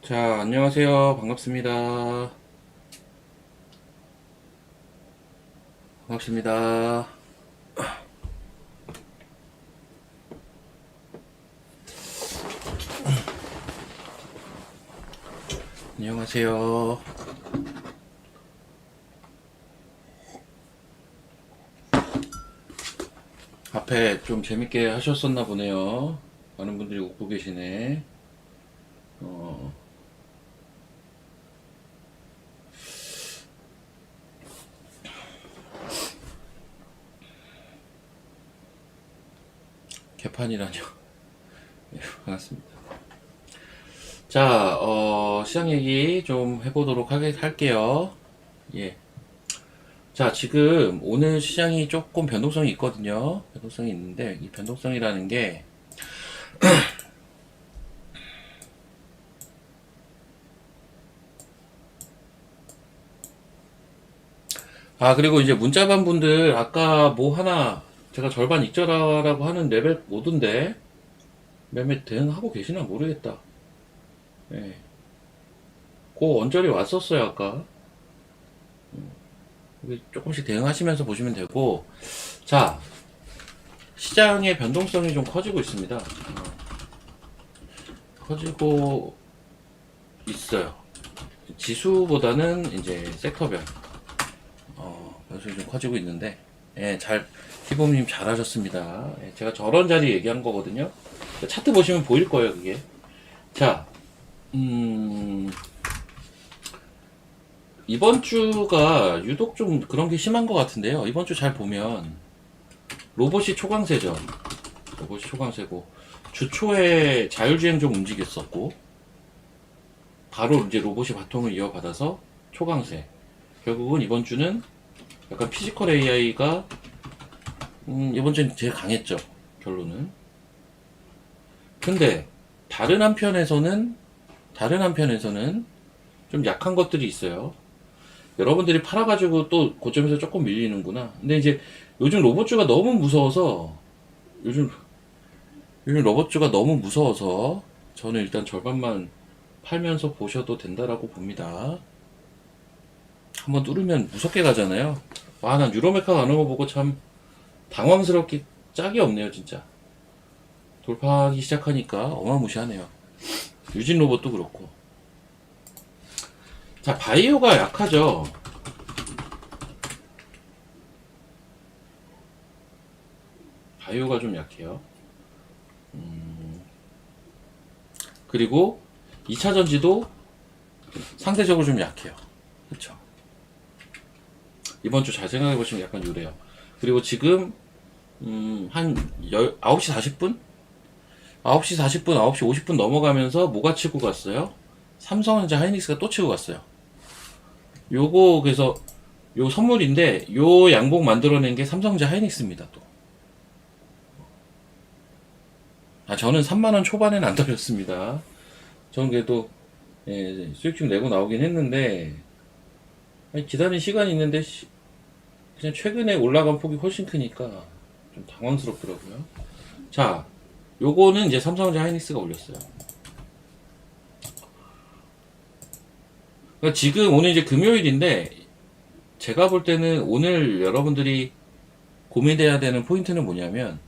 자, 안녕하세요. 반갑습니다. 반갑습니다. 안녕하세요. 앞에 좀 재밌게 하셨었나 보네요. 많은 분들이 웃고 계시네. 어, 개판이라뇨. 네, 반갑습니다. 자, 시장 얘기 좀 해보도록 할게요. 예. 자, 지금 오늘 시장이 조금 변동성이 있거든요. 변동성이 있는데, 이 변동성이라는 게, 그리고 이제 문자반 분들, 아까 뭐 하나, 제가 절반 익절하라고 하는 레벨 모드인데, 매매 대응하고 계시나 모르겠다. 예. 그 언저리 왔었어요, 아까. 여기 조금씩 대응하시면서 보시면 되고, 자, 시장의 변동성이 좀 커지고 있습니다. 커지고 있어요. 지수보다는 이제 섹터별, 변동성이 좀 커지고 있는데, 예, 피보님 잘하셨습니다. 예, 제가 저런 자리 얘기한 거거든요. 차트 보시면 보일 거예요, 그게. 자, 이번 주가 유독 좀 그런 게 심한 것 같은데요. 이번 주 잘 보면 로봇이 초강세죠. 로봇이 초강세고 주 초에 자율주행 좀 움직였었고 바로 이제 로봇이 바통을 이어받아서 초강세. 결국은 이번 주는 약간 피지컬 AI가 이번 주는 제일 강했죠. 결론은. 근데 다른 한편에서는 좀 약한 것들이 있어요. 여러분들이 팔아가지고 또 고점에서 조금 밀리는구나. 근데 이제 요즘 로봇주가 너무 무서워서 요즘 로봇주가 너무 무서워서 저는 일단 절반만 팔면서 보셔도 된다라고 봅니다. 한번 뚫으면 무섭게 가잖아요. 와, 난 유로메카 가는 거 보고 참 당황스럽게 짝이 없네요, 진짜. 돌파하기 시작하니까 어마무시하네요. 유진 로봇도 그렇고. 자, 바이오가 약하죠. 바이오가 좀 약해요. 그리고 2차 전지도 상대적으로 좀 약해요. 그쵸. 이번 주 잘 생각해 보시면 약간 요래요. 그리고 지금 한 9시 40분? 9시 40분, 9시 50분 넘어가면서 뭐가 치고 갔어요? 삼성전자 하이닉스가 또 치고 갔어요. 요거 그래서 요 선물인데 요 양봉 만들어낸 게 삼성전자 하이닉스입니다. 또. 저는 3만원 초반에는 안 떨렸습니다. 저는 그래도 수익 좀 내고 나오긴 했는데 기다린 시간이 있는데 그냥 최근에 올라간 폭이 훨씬 크니까 좀 당황스럽더라고요. 자, 요거는 이제 삼성전자 하이닉스가 올렸어요. 그러니까 지금 오늘 이제 금요일인데 제가 볼 때는 오늘 여러분들이 고민돼야 되는 포인트는 뭐냐면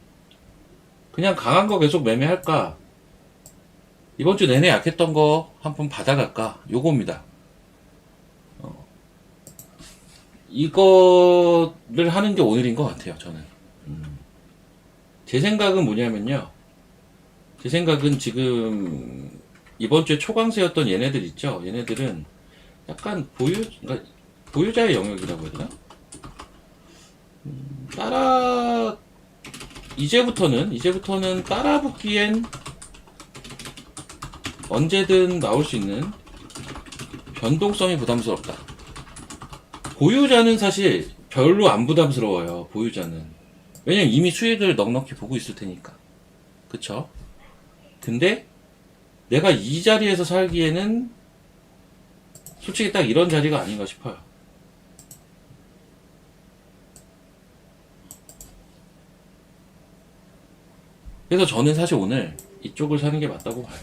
그냥 강한 거 계속 매매할까? 이번 주 내내 약했던 거 한 번 받아갈까? 요겁니다. 이거를 하는 게 오늘인 것 같아요, 저는. 제 생각은 뭐냐면요. 제 생각은 지금 이번 주에 초강세였던 얘네들 있죠? 얘네들은 약간 그러니까 보유자의 영역이라고 해야 되나? 따라, 이제부터는 따라붙기엔 언제든 나올 수 있는 변동성이 부담스럽다. 보유자는 사실 별로 안 부담스러워요, 보유자는. 왜냐면 이미 수익을 넉넉히 보고 있을 테니까. 그쵸? 근데 내가 이 자리에서 살기에는 솔직히 딱 이런 자리가 아닌가 싶어요. 그래서 저는 사실 오늘 이쪽을 사는 게 맞다고 봐요.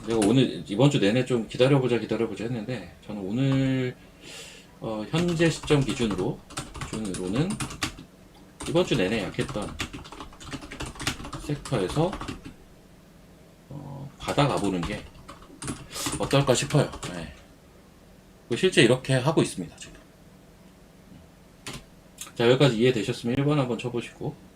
내가 오늘 이번 주 내내 좀 기다려보자 했는데 저는 오늘 현재 시점 기준으로는 이번 주 내내 약했던 섹터에서 받아가 보는 게 어떨까 싶어요. 네. 실제 이렇게 하고 있습니다 지금. 자, 여기까지 이해되셨으면 1번 한번 쳐보시고.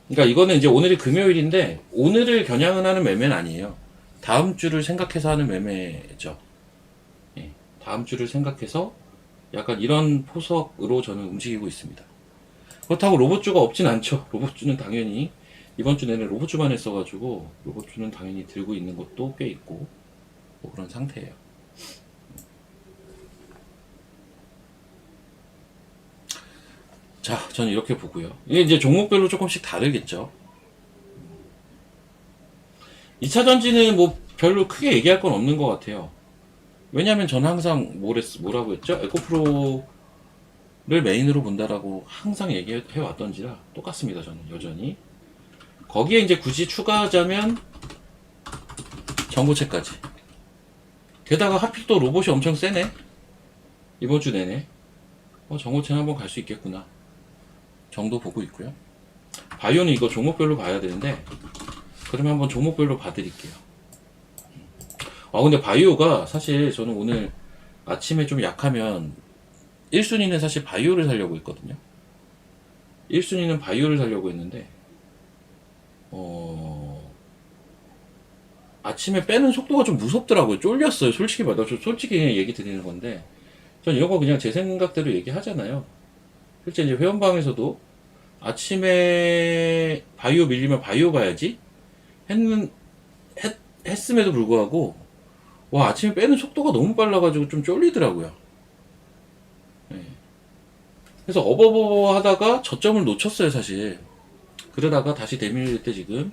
그러니까 이거는 이제 오늘이 금요일인데 오늘을 겨냥은 하는 매매는 아니에요. 다음 주를 생각해서 하는 매매죠. 예, 다음 주를 생각해서 약간 이런 포석으로 저는 움직이고 있습니다. 그렇다고 로봇주가 없진 않죠. 로봇주는 당연히 이번 주 내내 로봇주만 했어가지고 로봇주는 당연히 들고 있는 것도 꽤 있고 뭐 그런 상태예요. 자, 저는 이렇게 보고요. 이게 이제 종목별로 조금씩 다르겠죠. 2차 전지는 뭐 별로 크게 얘기할 건 없는 것 같아요. 왜냐면 저는 항상 뭐라고 했죠? 에코프로를 메인으로 본다라고 항상 얘기해 왔던지라 똑같습니다. 저는 여전히. 거기에 이제 굳이 추가하자면 전고체까지. 게다가 하필 또 로봇이 엄청 세네. 이번 주 내내. 전고체는 한번 갈 수 있겠구나. 정도 보고 있고요. 바이오는 이거 종목별로 봐야 되는데 그러면 한번 종목별로 봐드릴게요. 근데 바이오가 사실 저는 오늘 아침에 좀 약하면 1순위는 사실 바이오를 살려고 했거든요. 1순위는 바이오를 살려고 했는데 아침에 빼는 속도가 좀 무섭더라고요. 쫄렸어요. 솔직히 말해. 저 솔직히 그냥 얘기 드리는 건데 전 이런 거 그냥 제 생각대로 얘기하잖아요. 실제 이제 회원방에서도 아침에 바이오 밀리면 바이오 가야지 했음에도 불구하고 와, 아침에 빼는 속도가 너무 빨라가지고 좀 쫄리더라고요. 네. 그래서 어버버버 하다가 저점을 놓쳤어요 사실. 그러다가 다시 대밀릴 때 지금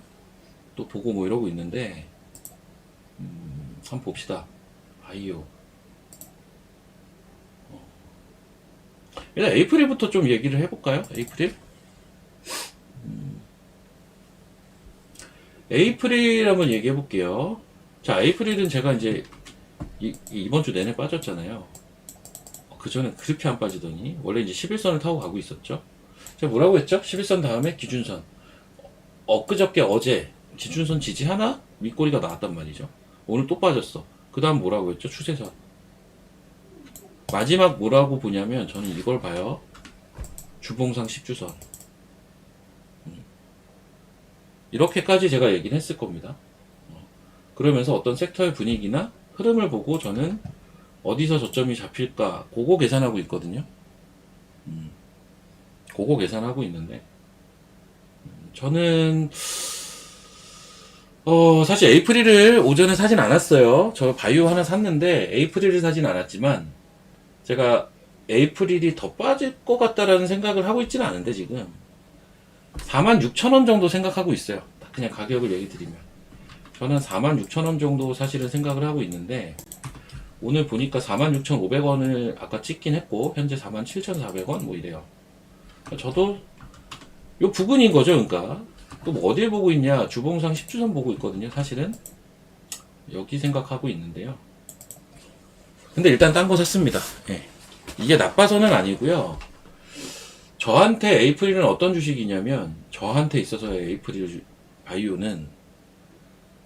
또 보고 뭐 이러고 있는데 한번 봅시다. 바이오. 일단 에이프릴부터 좀 얘기를 해볼까요? 에이프릴? 에이프릴 한번 얘기해 볼게요. 자, 에이프릴은 제가 이제 이번 주 내내 빠졌잖아요. 그 전에 그렇게 안 빠지더니 원래 이제 11선을 타고 가고 있었죠. 제가 뭐라고 했죠? 11선 다음에 기준선. 엊그저께 어제 기준선 지지하나? 윗꼬리가 나왔단 말이죠. 오늘 또 빠졌어. 그 다음 뭐라고 했죠? 추세선. 마지막 뭐라고 보냐면 저는 이걸 봐요. 주봉상 10주선. 이렇게까지 제가 얘기를 했을 겁니다. 그러면서 어떤 섹터의 분위기나 흐름을 보고 저는 어디서 저점이 잡힐까 그거 계산하고 있거든요. 그거 계산하고 있는데 저는 사실 에이프릴을 오전에 사진 않았어요. 저 바이오 하나 샀는데 에이프릴을 사진 않았지만 제가 에이프릴이 더 빠질 것 같다라는 생각을 하고 있지는 않은데 지금 46,000원 정도 생각하고 있어요. 그냥 가격을 얘기 드리면 저는 46,000원 정도 사실은 생각을 하고 있는데 오늘 보니까 46,500원을 아까 찍긴 했고 현재 47,400원 뭐 이래요. 저도 요 부근인 거죠. 그러니까 또 뭐 어딜 보고 있냐, 주봉상 10주선 보고 있거든요. 사실은 여기 생각하고 있는데요. 근데 일단 딴 거 샀습니다. 예. 이게 나빠서는 아니고요. 저한테 에이프릴은 어떤 주식이냐면 저한테 있어서의 에이프릴 바이오는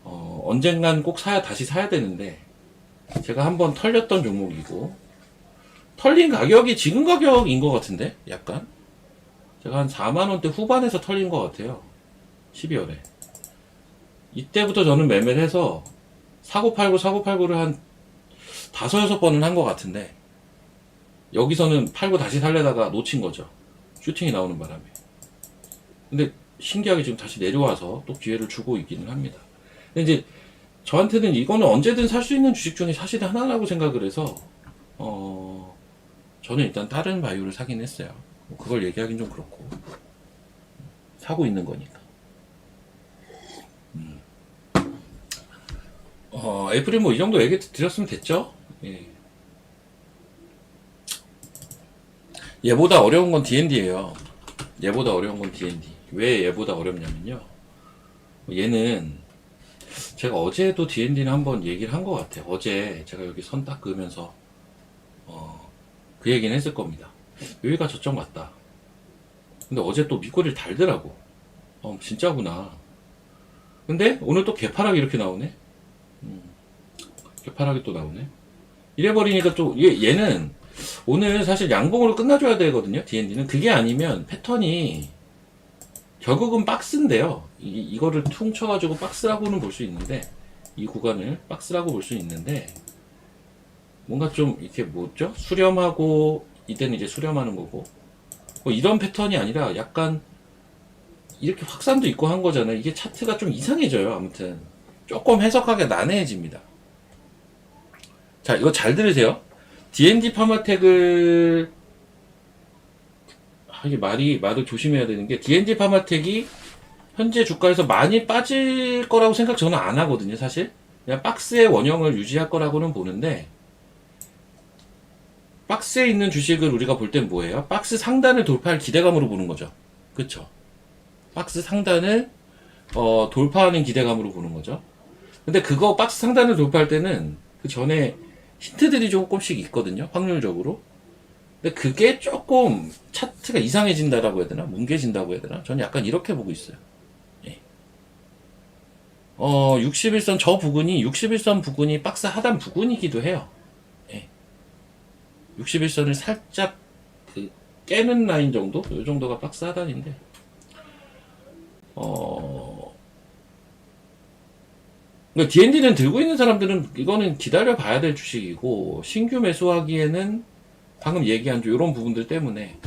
언젠간 꼭 다시 사야 되는데 제가 한번 털렸던 종목이고 털린 가격이 지금 가격인 것 같은데 약간 제가 한 4만원대 후반에서 털린 것 같아요. 12월에 이때부터 저는 매매를 해서 사고 팔고를 한 5-6번은 한 것 같은데 여기서는 팔고 다시 살려다가 놓친 거죠. 슈팅이 나오는 바람에. 근데 신기하게 지금 다시 내려와서 또 기회를 주고 있기는 합니다. 근데 이제 저한테는 이거는 언제든 살 수 있는 주식 중에 사실 하나라고 생각을 해서 저는 일단 다른 바이오를 사긴 했어요. 뭐 그걸 얘기하긴 좀 그렇고 사고 있는 거니까. 에이프릴 뭐 이 정도 얘기 드렸으면 됐죠. 예. 얘보다 어려운 건 D&D예요. 얘보다 어려운 건 D&D. 왜 얘보다 어렵냐면요. 얘는 제가 어제도 D&D는 한번 얘기를 한 것 같아요. 어제 제가 여기 선 닦으면서 그 얘기는 했을 겁니다. 여기가 저쪽 맞다. 근데 어제 또 밑꼬리를 달더라고. 진짜구나. 근데 오늘 또 개파락이 이렇게 나오네. 개파락이 또 나오네. 이래버리니까 또 얘는 오늘 사실 양봉으로 끝나줘야 되거든요. D&D는 그게 아니면 패턴이 결국은 박스인데요. 이거를 퉁 쳐가지고 박스라고는 볼 수 있는데, 이 구간을 박스라고 볼 수 있는데, 뭔가 좀 이렇게 뭐죠? 수렴하고 이때는 이제 수렴하는 거고, 뭐 이런 패턴이 아니라 약간 이렇게 확산도 있고 한 거잖아요. 이게 차트가 좀 이상해져요. 아무튼 조금 해석하기가 난해해집니다. 자, 이거 잘 들으세요. D&D 파마텍을 이게 말을 조심해야 되는 게, D&D 파마텍이 현재 주가에서 많이 빠질 거라고 생각 저는 안 하거든요. 사실 그냥 박스의 원형을 유지할 거라고는 보는데, 박스에 있는 주식을 우리가 볼 땐 뭐예요? 박스 상단을 돌파할 기대감으로 보는 거죠. 그쵸? 박스 상단을 돌파하는 기대감으로 보는 거죠. 근데 그거 박스 상단을 돌파할 때는 그 전에 힌트들이 조금씩 있거든요. 확률적으로. 근데 그게 조금 차트가 이상해진다라고 해야 되나? 뭉개진다고 해야 되나? 저는 약간 이렇게 보고 있어요. 예. 61선 저 부근이 61선 부근이 박스 하단 부근이기도 해요. 예. 61선을 살짝 그 깨는 라인 정도? 이 정도가 박스 하단인데, 그러니까 D&D는 들고 있는 사람들은 이거는 기다려 봐야 될 주식이고, 신규 매수하기에는 방금 얘기한 이런 부분들 때문에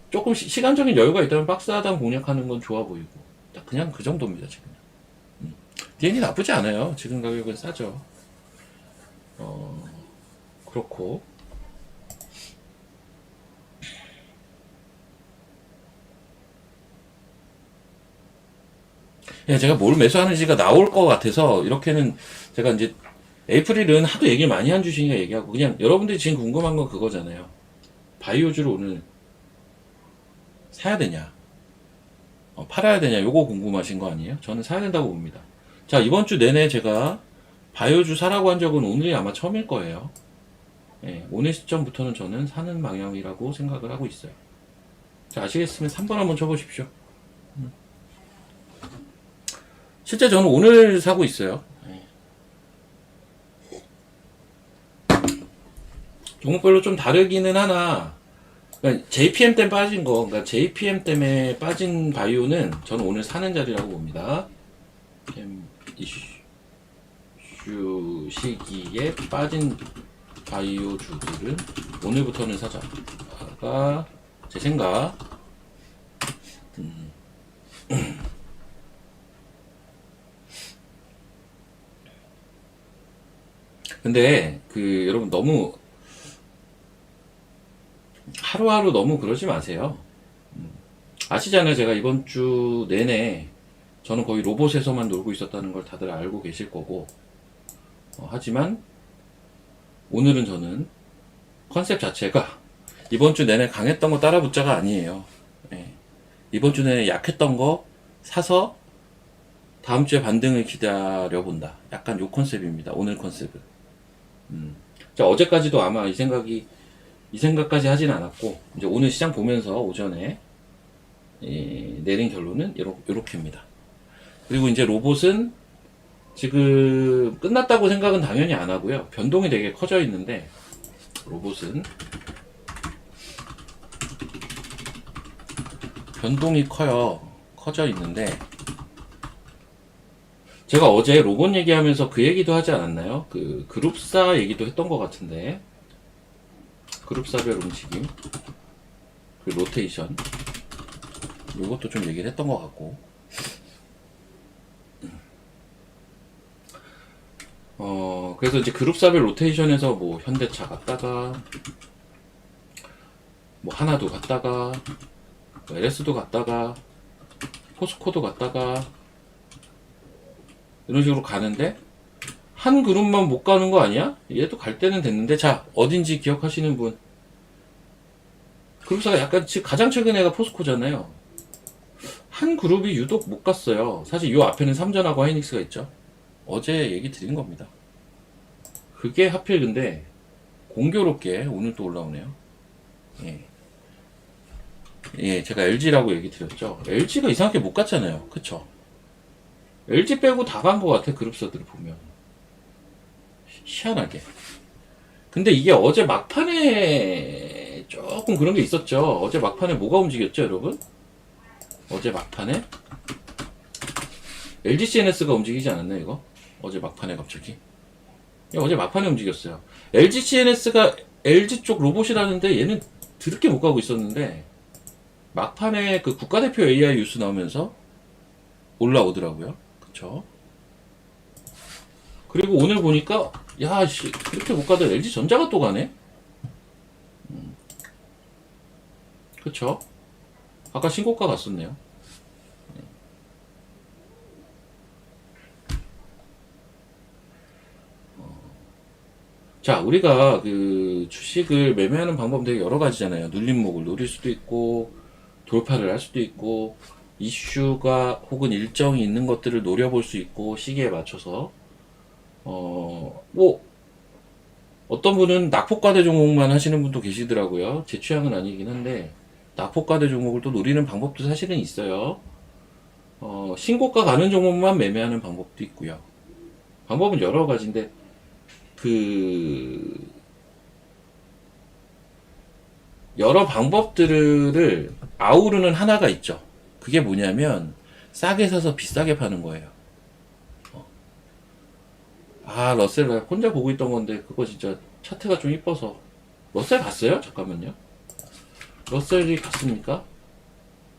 조금 시간적인 여유가 있다면 박스 하단 공략하는 건 좋아 보이고, 딱 그냥 그 정도입니다. 지금 D&D 나쁘지 않아요. 지금 가격은 싸죠. 그렇고, 제가 뭘 매수하는지가 나올 것 같아서 이렇게는, 제가 이제 에이프릴은 하도 얘기를 많이 한 주식이니까 얘기하고, 그냥 여러분들이 지금 궁금한 건 그거잖아요. 바이오주를 오늘 사야 되냐, 팔아야 되냐, 요거 궁금하신 거 아니에요? 저는 사야 된다고 봅니다. 자, 이번 주 내내 제가 바이오주 사라고 한 적은 오늘이 아마 처음일 거예요. 예, 오늘 시점부터는 저는 사는 방향이라고 생각을 하고 있어요. 자, 아시겠으면 3번 한번 쳐보십시오. 실제 저는 오늘 사고 있어요. 종목별로 좀 다르기는 하나, 그러니까 JPM 때문에 빠진 거, 그러니까 JPM 때문에 빠진 바이오는 저는 오늘 사는 자리라고 봅니다. 이슈 시기에 빠진 바이오주들은 오늘부터는 사자가 제 생각. 근데 여러분 너무 하루하루 너무 그러지 마세요. 아시잖아요. 제가 이번 주 내내 저는 거의 로봇에서만 놀고 있었다는 걸 다들 알고 계실 거고, 하지만 오늘은 저는 컨셉 자체가 이번 주 내내 강했던 거 따라 붙자가 아니에요. 예. 이번 주 내내 약했던 거 사서 다음 주에 반등을 기다려본다. 약간 요 컨셉입니다. 오늘 컨셉은. 자, 어제까지도 아마 이 생각까지 하진 않았고, 이제 오늘 시장 보면서 오전에 내린 결론은 요렇게입니다. 그리고 이제 로봇은 지금 끝났다고 생각은 당연히 안 하고요. 변동이 되게 커져 있는데, 로봇은 변동이 커져 있는데, 제가 어제 로봇 얘기하면서 그 얘기도 하지 않았나요? 그 그룹사 얘기도 했던 것 같은데, 그룹사별 움직임, 그 로테이션, 이것도 좀 얘기를 했던 것 같고, 그래서 이제 그룹사별 로테이션에서 뭐 현대차 갔다가, 뭐 하나도 갔다가, 뭐 LS도 갔다가, 포스코도 갔다가, 이런 식으로 가는데, 한 그룹만 못 가는 거 아니야? 얘도 갈 때는 됐는데. 자, 어딘지 기억하시는 분? 그룹사가 약간 지금 가장 최근에가 포스코잖아요. 한 그룹이 유독 못 갔어요. 사실 요 앞에는 삼전하고 하이닉스가 있죠. 어제 얘기 드린 겁니다. 그게 하필 근데 공교롭게 오늘 또 올라오네요. 예. 예, 제가 LG라고 얘기 드렸죠. LG가 이상하게 못 갔잖아요. 그쵸? LG 빼고 다 간 것 같아, 그룹사들을 보면. 희한하게. 근데 이게 어제 막판에 조금 그런 게 있었죠. 어제 막판에 뭐가 움직였죠, 여러분? 어제 막판에? LG CNS가 움직이지 않았나요, 이거? 어제 막판에 갑자기? 예, 어제 막판에 움직였어요. LG CNS가 LG 쪽 로봇이라는데 얘는 드럽게 못 가고 있었는데 막판에 그 국가대표 AI 뉴스 나오면서 올라오더라고요. 그쵸? 그리고 오늘 보니까 야, 씨, 그렇게 못 가다 LG 전자가 또 가네? 그쵸? 아까 신고가 갔었네요. 자, 우리가 그 주식을 매매하는 방법 되게 여러 가지잖아요. 눌림목을 노릴 수도 있고, 돌파를 할 수도 있고, 이슈가 혹은 일정이 있는 것들을 노려볼 수 있고, 시기에 맞춰서. 뭐, 어떤 분은 낙폭과대 종목만 하시는 분도 계시더라고요. 제 취향은 아니긴 한데, 낙폭과대 종목을 또 노리는 방법도 사실은 있어요. 신고가 가는 종목만 매매하는 방법도 있고요. 방법은 여러 가지인데, 그, 여러 방법들을 아우르는 하나가 있죠. 그게 뭐냐면, 싸게 사서 비싸게 파는 거예요. 아, 러셀 혼자 보고 있던 건데, 그거 진짜 차트가 좀 이뻐서. 러셀 봤어요? 잠깐만요. 러셀이 봤습니까?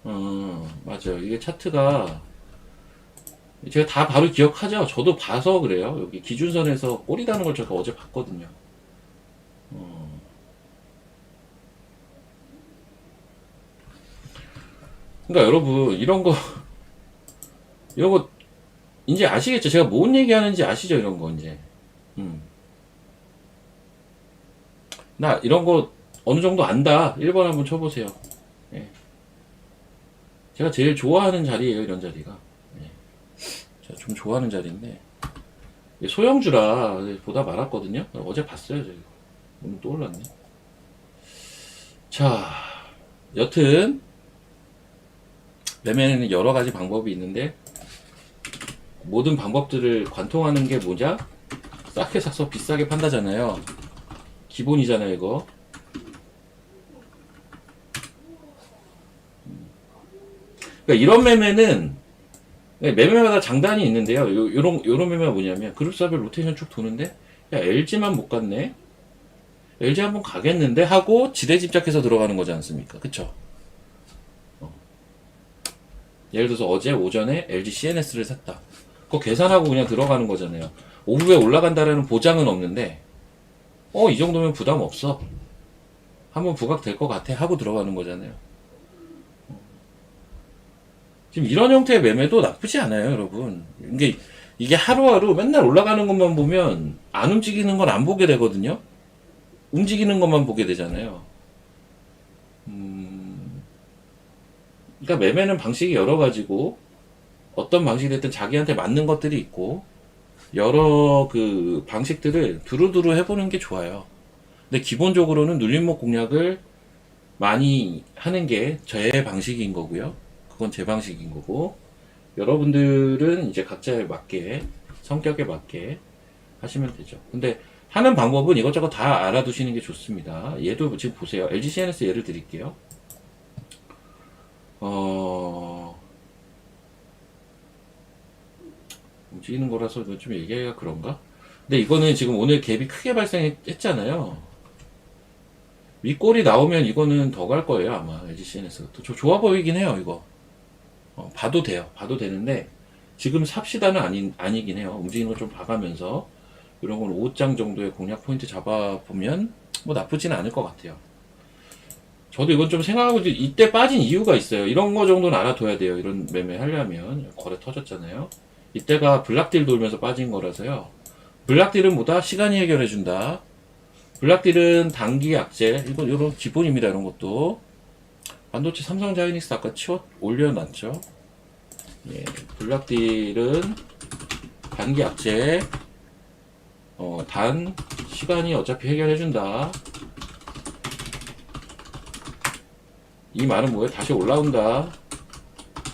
맞아요. 이게 차트가, 제가 다 바로 기억하죠? 저도 봐서 그래요. 여기 기준선에서 꼬리다는 걸 제가 어제 봤거든요. 그러니까 여러분, 이런 거, 이제 아시겠죠? 제가 뭔 얘기하는지 아시죠? 이런 거, 이제. 음. 나 이런 거 어느 정도 안다. 1번 한번 쳐보세요. 예. 제가 제일 좋아하는 자리예요, 이런 자리가. 예. 제가 좀 좋아하는 자리인데. 소형주라 보다 말았거든요. 어제 봤어요, 저희. 오늘 또 올랐네. 자, 여튼, 매매는 여러 가지 방법이 있는데, 모든 방법들을 관통하는 게 뭐냐? 싸게 사서 비싸게 판다잖아요. 기본이잖아요, 이거. 그러니까 이런 매매는 매매마다 장단이 있는데요. 요런 매매가 뭐냐면 그룹사별 로테이션 쭉 도는데 야, LG만 못 갔네. LG 한번 가겠는데 하고 지레 집착해서 들어가는 거지 않습니까? 그쵸? 예를 들어서 어제 오전에 LG CNS를 샀다. 그거 계산하고 그냥 들어가는 거잖아요. 오후에 올라간다라는 보장은 없는데 이 정도면 부담 없어. 한번 부각될 것 같아 하고 들어가는 거잖아요. 지금 이런 형태의 매매도 나쁘지 않아요, 여러분. 이게 하루하루 맨날 올라가는 것만 보면 안 움직이는 건 안 보게 되거든요. 움직이는 것만 보게 되잖아요. 그러니까 매매는 방식이 여러 가지고 어떤 방식이 됐든 자기한테 맞는 것들이 있고 여러 그 방식들을 두루두루 해보는 게 좋아요. 근데 기본적으로는 눌림목 공략을 많이 하는 게 제 방식인 거고요. 그건 제 방식인 거고 여러분들은 이제 각자에 맞게 성격에 맞게 하시면 되죠. 근데 하는 방법은 이것저것 다 알아두시는 게 좋습니다. 얘도 지금 보세요. LG CNS 예를 드릴게요. 움직이는 거라서 좀 얘기하기가 그런가? 근데 이거는 지금 오늘 갭이 크게 발생했잖아요. 윗골이 나오면 이거는 더 갈 거예요, 아마. LG CNS가. 또 좋아 보이긴 해요, 이거. 봐도 돼요. 봐도 되는데, 지금 삽시다는 아니긴 해요. 움직이는 거 좀 봐가면서, 이런 건 5장 정도의 공략 포인트 잡아보면, 뭐 나쁘지는 않을 것 같아요. 저도 이건 좀 생각하고, 이때 빠진 이유가 있어요. 이런 거 정도는 알아둬야 돼요. 이런 매매 하려면. 거래 터졌잖아요. 이때가 블락딜 돌면서 빠진 거라서요. 블락딜은 뭐다? 시간이 해결해준다. 블락딜은 단기 약재. 이런 기본입니다. 이런 것도. 반도체 삼성자이닉스 아까 올려놨죠. 예, 블락딜은 단기 악재, 단 시간이 어차피 해결해준다. 이 말은 뭐예요? 다시 올라온다는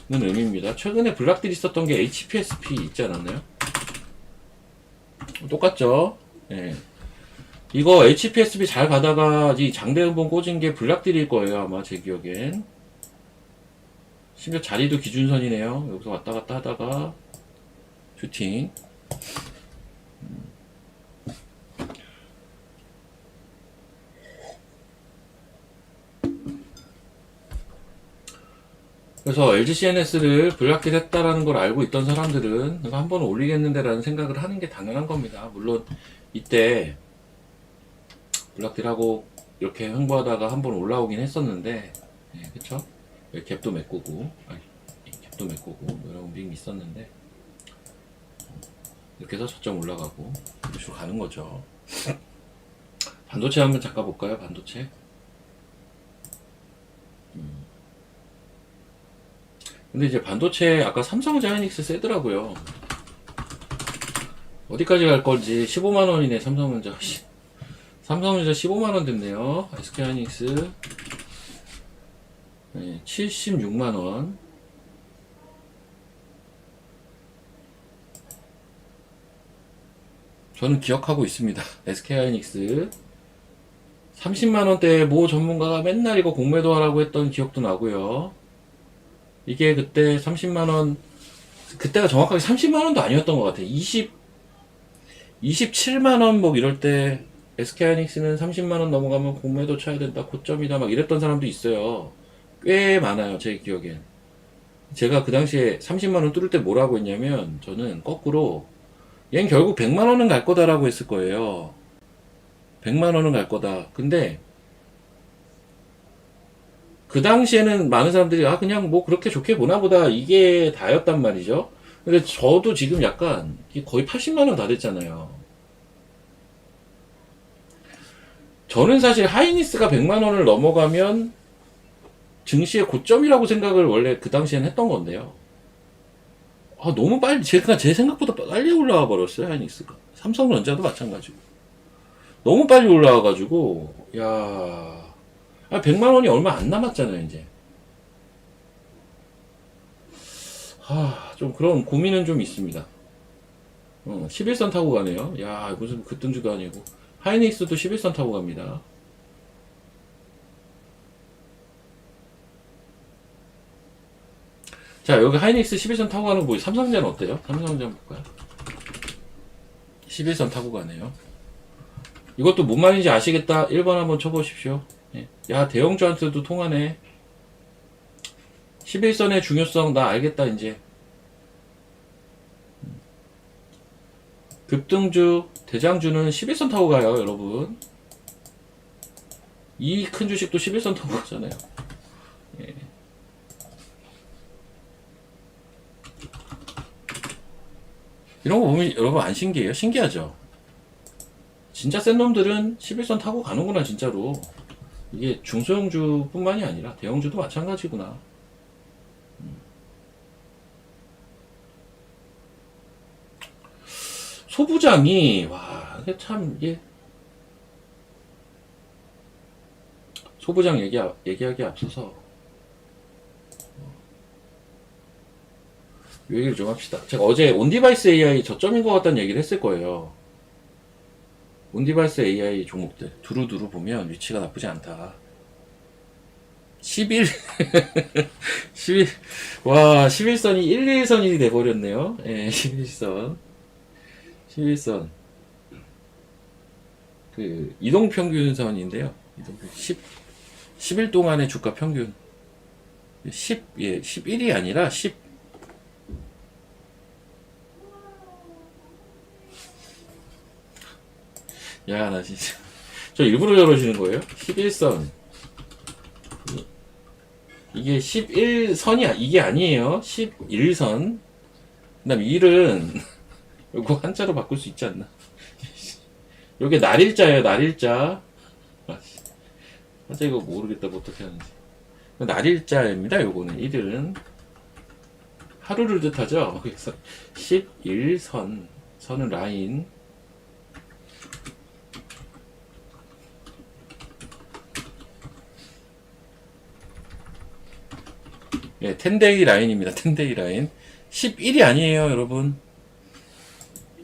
의미입니다. 최근에 블락딜이 있었던 게 HPSP 있지 않았나요? 똑같죠? 예. 이거 HPSP 잘 가다가 이 장대음봉 꽂은 게 블락딜일 거예요, 아마 제 기억엔. 심지어 자리도 기준선이네요. 여기서 왔다 갔다 하다가 슈팅. 그래서 LG CNS를 블락딜 했다라는 걸 알고 있던 사람들은 이거 한번 올리겠는데 라는 생각을 하는 게 당연한 겁니다. 물론 이때 블락딜하고 이렇게 홍보하다가 한번 올라오긴 했었는데, 예, 그쵸? 갭도 메꾸고, 갭도 메꾸고 뭐 이런 움직임이 있었는데, 이렇게 해서 저점 올라가고 이런 식으로 가는 거죠. 반도체 한번 잠깐 볼까요? 반도체. 근데 이제 반도체 아까 삼성전자 하이닉스 세더라고요. 어디까지 갈 건지. 15만 원이네. 삼성전자. 삼성전자 15만 원 됐네요. SK 하이닉스. 네, 76만 원. 저는 기억하고 있습니다. SK 하이닉스 30만 원대에 모 전문가가 맨날 이거 공매도 하라고 했던 기억도 나고요. 이게 그때 30만원, 그때가 정확하게 30만원도 아니었던 것 같아요. 27만원 뭐 이럴 때 SK하이닉스는 30만원 넘어가면 공매도 쳐야 된다, 고점이다 막 이랬던 사람도 있어요. 꽤 많아요, 제 기억엔. 제가 그 당시에 30만원 뚫을 때 뭐라고 했냐면, 저는 거꾸로 얜 결국 100만원은 갈 거다라고 했을 거예요. 100만원은 갈 거다. 근데 그 당시에는 많은 사람들이 그냥 뭐 그렇게 좋게 보나 보다 이게 다였단 말이죠. 근데 저도 지금 약간 거의 80만원 다 됐잖아요. 저는 사실 하이닉스가 100만원을 넘어가면 증시의 고점이라고 생각을 원래 그 당시엔 했던 건데요. 너무 빨리, 제가 제 생각보다 빨리 올라와 버렸어요, 하이닉스가. 삼성전자도 마찬가지고. 너무 빨리 올라와가지고, 100만원이 얼마 안 남았잖아요, 이제. 좀 그런 고민은 좀 있습니다. 11선 타고 가네요. 무슨 그뜬주도 아니고. 하이닉스도 11선 타고 갑니다. 자, 여기 하이닉스 11선 타고 가는 거 보이죠? 삼성전자는 어때요? 삼성전자 볼까요? 11선 타고 가네요. 이것도 뭔 말인지 아시겠다? 1번 한번 쳐보십시오. 대형주한테도 통하네. 11선의 중요성 나 알겠다 이제. 급등주, 대장주는 11선 타고 가요, 여러분. 이 큰 주식도 11선 타고 가잖아요. 예. 이런 거 보면 여러분 안 신기해요? 신기하죠? 진짜 센 놈들은 11선 타고 가는구나, 진짜로. 이게 중소형주 뿐만이 아니라 대형주도 마찬가지구나. 소부장이, 이게 참, 이게. 소부장 얘기하기에 앞서서, 이 얘기를 좀 합시다. 제가 어제 온디바이스 AI 저점인 것 같다는 얘기를 했을 거예요. 온디바이스 AI 종목들 두루두루 보면 위치가 나쁘지 않다. 11 11선이 1, 2선이 돼버렸네요. 예, 11선 그 이동평균선인데요. 10일 동안의 주가 평균 11이 아니라 10. 나 진짜. 저 일부러 저러시는 거예요? 11선. 이게 11선이, 이게 아니에요. 11선. 그 다음 1은, 이거 한자로 바꿀 수 있지 않나? 요게 날일자예요, 날일자. 한자 이거 모르겠다, 뭐 어떻게 하는지. 날일자입니다, 요거는. 1은. 하루를 뜻하죠. 그래서 11선, 선은 라인. 예, 10데이 라인입니다. 10데이 라인. 11이 아니에요, 여러분.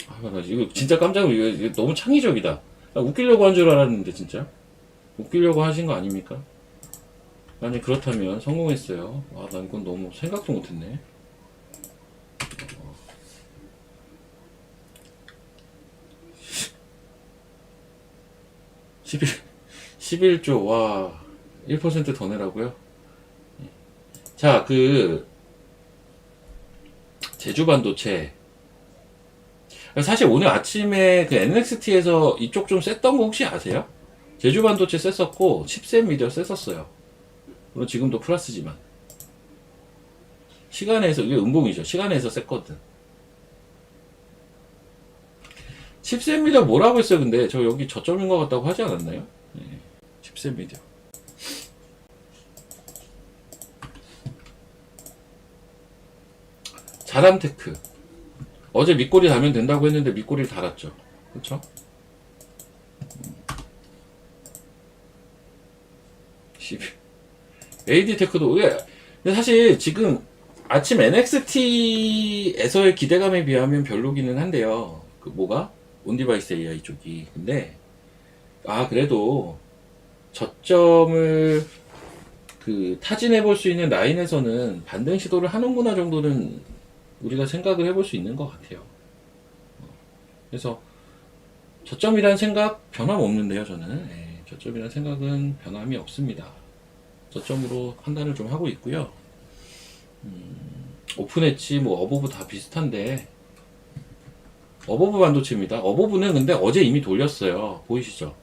아, 나 이거 진짜 깜짝 놀랐어요. 이거 너무 창의적이다. 나 웃기려고 한 줄 알았는데, 진짜. 웃기려고 하신 거 아닙니까? 만약 그렇다면 성공했어요. 아, 난 이건 너무 생각도 못했네. 11조, 와, 1%더 내라고요? 자, 제주 반도체. 사실 오늘 아침에 그 NXT에서 이쪽 좀 셌던 거 혹시 아세요? 제주 반도체 셌었고, 칩셋 미디어 셌었어요. 물론 지금도 플러스지만. 시간에서, 이게 음봉이죠. 시간에서 셌거든. 칩셋 미디어 뭐라고 했어요, 근데? 저 여기 저점인 것 같다고 하지 않았나요? 네. 칩셋 미디어. 자람테크. 어제 밑꼬리 달면 된다고 했는데 밑꼬리를 달았죠. 그쵸? AD테크도, 근데 사실 지금 아침 NXT에서의 기대감에 비하면 별로기는 한데요. 그 뭐가? 온디바이스 AI 쪽이. 근데, 그래도 저점을 타진해 볼 수 있는 라인에서는 반등 시도를 하는구나 정도는 우리가 생각을 해볼 수 있는 것 같아요. 그래서 저점이란 생각 변함없는데요, 저는. 저점이란 생각은 변함이 없습니다. 저점으로 판단을 좀 하고 있고요. 오픈엣지, 뭐 어버브 다 비슷한데, 어버브 반도체입니다. 어버브는 근데 어제 이미 돌렸어요. 보이시죠?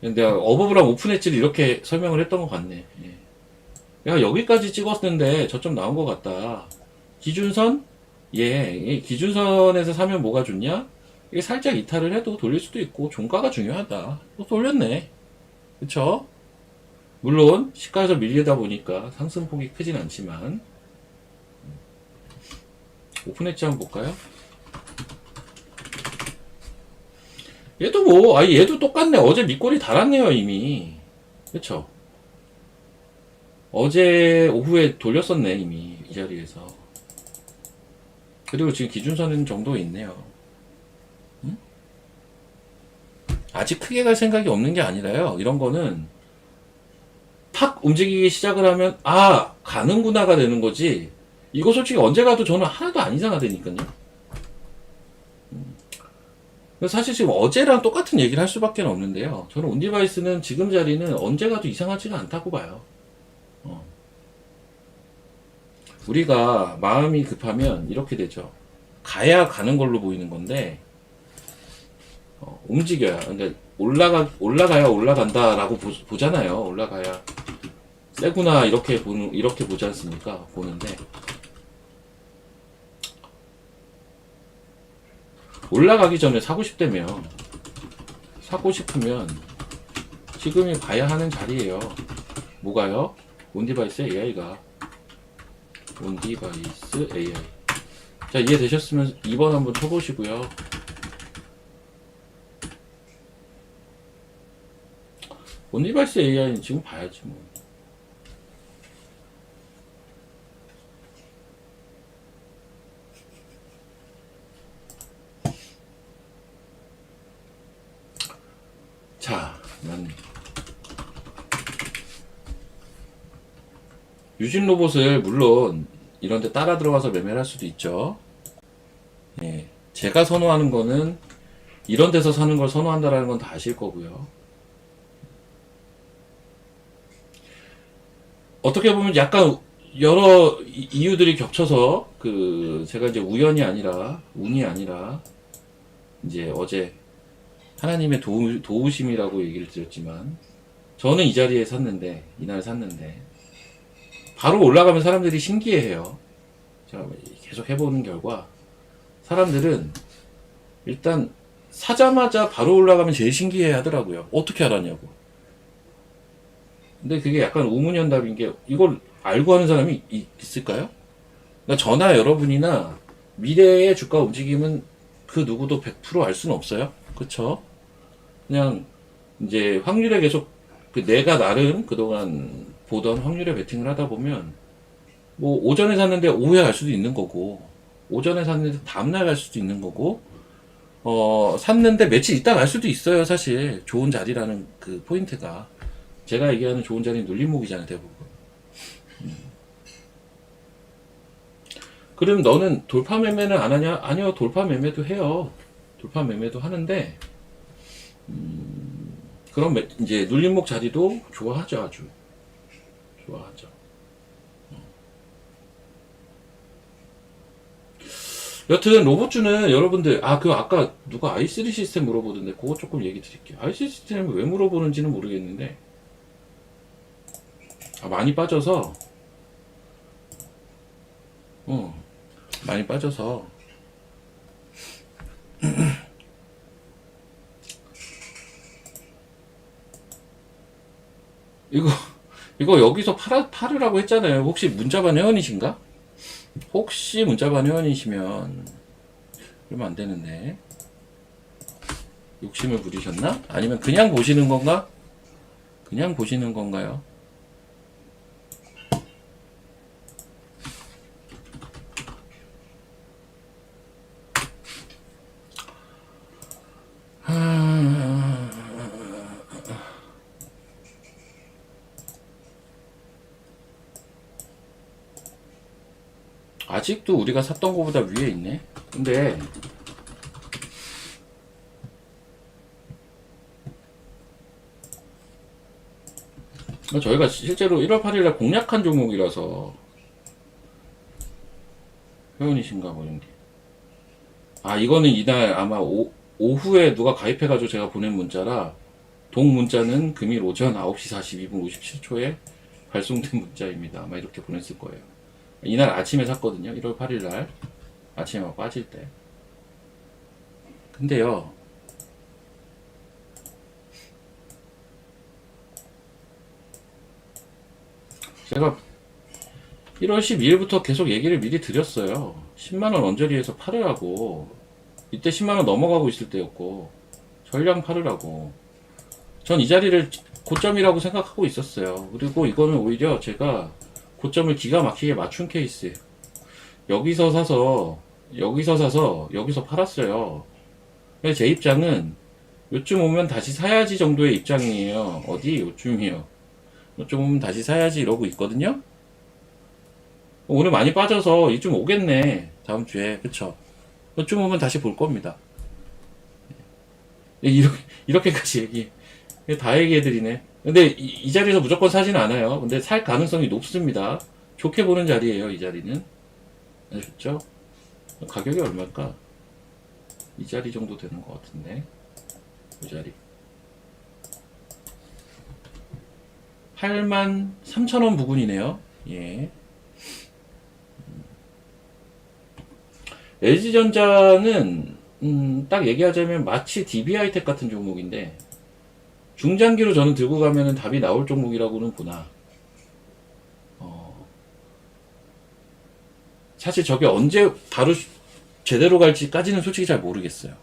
근데 어버브랑 오픈엣지를 이렇게 설명을 했던 것 같네. 야, 여기까지 찍었는데 저점 나온 것 같다. 기준선? 기준선에서 사면 뭐가 좋냐? 이게 살짝 이탈을 해도 돌릴 수도 있고, 종가가 중요하다. 또 돌렸네. 그쵸? 물론, 시가에서 밀리다 보니까 상승폭이 크진 않지만, 오픈엣지 한번 볼까요? 얘도 얘도 똑같네. 어제 밑꼬리 달았네요, 이미. 그쵸? 어제 오후에 돌렸었네, 이미. 이 자리에서. 그리고 지금 기준선 정도 있네요. 응? 아직 크게 갈 생각이 없는 게 아니라요. 이런 거는 팍 움직이기 시작을 하면 가는구나가 되는 거지. 이거 솔직히 언제 가도 저는 하나도 안 이상하다니까요. 사실 지금 어제랑 똑같은 얘기를 할 수밖에 없는데요. 저는 온디바이스는 지금 자리는 언제 가도 이상하지가 않다고 봐요. 우리가 마음이 급하면 이렇게 되죠. 가야 가는 걸로 보이는 건데, 움직여야. 그러니까 올라가야 올라간다라고 보잖아요. 올라가야 세구나 이렇게 보지 않습니까? 보는데 올라가기 전에 사고 싶으면 지금이 가야 하는 자리예요. 뭐가요? 온디바이스 AI가. 온디바이스 AI. 자, 이해되셨으면 2번 한번 쳐보시고요. 온디바이스 AI는 지금 봐야지 뭐. 자, 유진 로봇을 물론 이런 데 따라 들어가서 매매를 할 수도 있죠. 제가 선호하는 거는 이런 데서 사는 걸 선호한다라는 건 다 아실 거고요. 어떻게 보면 약간 여러 이유들이 겹쳐서 제가 이제 우연이 아니라 운이 아니라 이제 어제 하나님의 도우심이라고 얘기를 드렸지만 저는 이 자리에 샀는데 이날 샀는데 바로 올라가면 사람들이 신기해해요. 제가 계속 해보는 결과 사람들은 일단 사자마자 바로 올라가면 제일 신기해 하더라고요. 어떻게 알았냐고. 근데 그게 약간 우문현답인 게 이걸 알고 하는 사람이 있을까요? 그러니까 저나 여러분이나 미래의 주가 움직임은 그 누구도 100% 알 수는 없어요. 그쵸? 그냥 이제 확률에 계속 내가 나름 그동안 보던 확률에 베팅을 하다 보면 뭐 오전에 샀는데 오후에 갈 수도 있는 거고, 오전에 샀는데 다음날 갈 수도 있는 거고, 샀는데 며칠 있다 갈 수도 있어요. 사실 좋은 자리라는 그 포인트가, 제가 얘기하는 좋은 자리는 눌림목이잖아요, 대부분. 그럼 너는 돌파 매매는 안 하냐? 아니요, 돌파 매매도 해요. 돌파 매매도 하는데, 그런 이제 눌림목 자리도 좋아하죠, 아주 좋아하죠. 여튼 로봇주는 여러분들, 그 아까 누가 i3 시스템 물어보던데 그거 조금 얘기 드릴게요. i3 시스템을 왜 물어보는지는 모르겠는데, 많이 빠져서, 많이 빠져서 이거 이거 여기서 팔으라고 했잖아요. 혹시 문자반 회원이신가? 혹시 문자반 회원이시면 그러면 안 되는데, 욕심을 부리셨나? 아니면 그냥 보시는 건가? 그냥 보시는 건가요? 아직도 우리가 샀던 것보다 위에 있네. 근데 저희가 실제로 1월 8일날 공략한 종목이라서. 회원이신가 보는데, 이거는 이날 아마 오후에 누가 가입해가지고 제가 보낸 문자라, 동 문자는 금일 오전 9시 42분 57초에 발송된 문자입니다. 아마 이렇게 보냈을 거예요. 이날 아침에 샀거든요. 1월 8일날 아침에 막 빠질 때. 근데요, 제가 1월 12일부터 계속 얘기를 미리 드렸어요. 10만원 언저리에서 팔으라고. 이때 10만원 넘어가고 있을 때였고, 전량 팔으라고. 전 이 자리를 고점이라고 생각하고 있었어요. 그리고 이거는 오히려 제가 고점을 기가 막히게 맞춘 케이스. 여기서 사서 여기서 팔았어요. 그래서 제 입장은 요쯤 오면 다시 사야지 정도의 입장이에요. 어디? 요쯤이요. 요쯤 오면 다시 사야지 이러고 있거든요. 오늘 많이 빠져서 이쯤 오겠네, 다음 주에. 그쵸? 요쯤 오면 다시 볼 겁니다. 이렇게까지 다 얘기해드리네. 근데 이 자리에서 무조건 사진 않아요. 근데 살 가능성이 높습니다. 좋게 보는 자리예요, 이 자리는. 아셨죠? 가격이 얼마일까? 이 자리 정도 되는 것 같은데. 이 자리. 83,000원 부근이네요. 예. LG전자는 딱 얘기하자면 마치 DB하이텍 같은 종목인데, 중장기로 저는 들고 가면은 답이 나올 종목이라고는 보나. 사실 저게 언제 바로 제대로 갈지까지는 솔직히 잘 모르겠어요.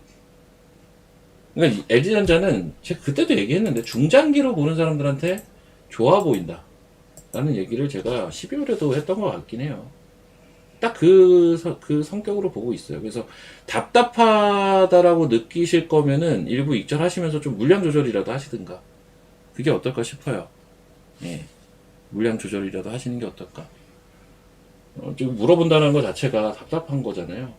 그러니까 LG전자는 제가 그때도 얘기했는데, 중장기로 보는 사람들한테 좋아 보인다 라는 얘기를 제가 12월에도 했던 것 같긴 해요. 딱 그 성격으로 보고 있어요. 그래서 답답하다라고 느끼실 거면은 일부 익절하시면서 좀 물량 조절이라도 하시든가, 그게 어떨까 싶어요. 예. 물량 조절이라도 하시는 게 어떨까. 지금 물어본다는 것 자체가 답답한 거잖아요.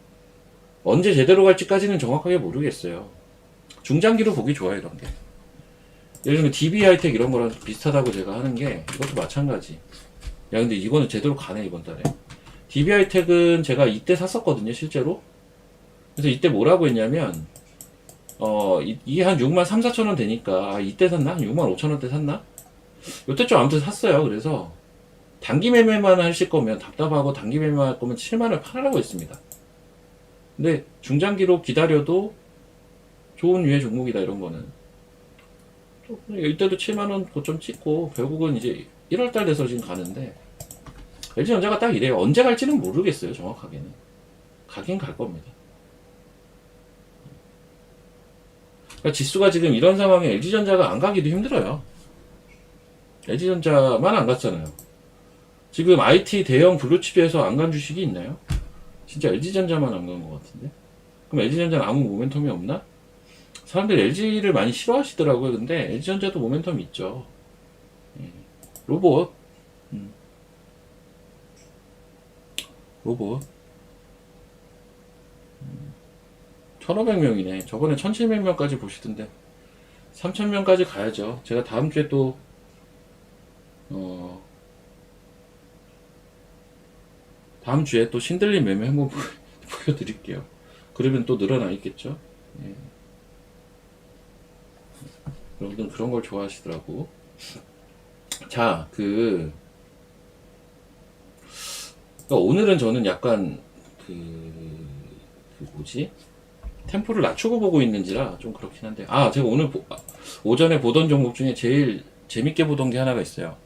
언제 제대로 갈지까지는 정확하게 모르겠어요. 중장기로 보기 좋아요, 이런 게. 예를 들면 DB하이텍 이런 거랑 비슷하다고 제가 하는 게, 이것도 마찬가지. 야, 근데 이거는 제대로 가네, 이번 달에. DB하이텍은 제가 이때 샀었거든요, 실제로. 그래서 이때 뭐라고 했냐면, 이게 한 6만 3, 4천 원 되니까, 이때 샀나? 6만 5천 원대 샀나? 요때쯤 아무튼 샀어요. 그래서, 단기 매매만 하실 거면, 답답하고 단기 매매만 할 거면 7만 원 팔으라고 했습니다. 근데, 중장기로 기다려도 좋은 유의 종목이다, 이런 거는. 이때도 7만 원 고점 찍고, 결국은 이제 1월달 돼서 지금 가는데, LG전자가 딱 이래요. 언제 갈지는 모르겠어요, 정확하게는. 가긴 갈 겁니다. 그러니까 지수가 지금 이런 상황에 LG전자가 안 가기도 힘들어요. LG전자만 안 갔잖아요. 지금 IT 대형 블루칩에서 안 간 주식이 있나요? 진짜 LG전자만 안 간 것 같은데? 그럼 LG전자는 아무 모멘텀이 없나? 사람들이 LG를 많이 싫어하시더라고요. 근데 LG전자도 모멘텀이 있죠. 예. 로봇. 음. 로봇. 1500명이네. 저번에 1700명까지 보시던데. 3000명까지 가야죠. 제가 다음 주에 또, 다음 주에 또 신들림 매매 한번 보여드릴게요. 그러면 또 늘어나 있겠죠. 예. 여러분들 그런 걸 좋아하시더라고. 자, 그러니까 오늘은 저는 약간 뭐지? 템포를 낮추고 보고 있는지라 좀 그렇긴 한데. 아, 제가 오늘 오전에 보던 종목 중에 제일 재밌게 보던 게 하나가 있어요.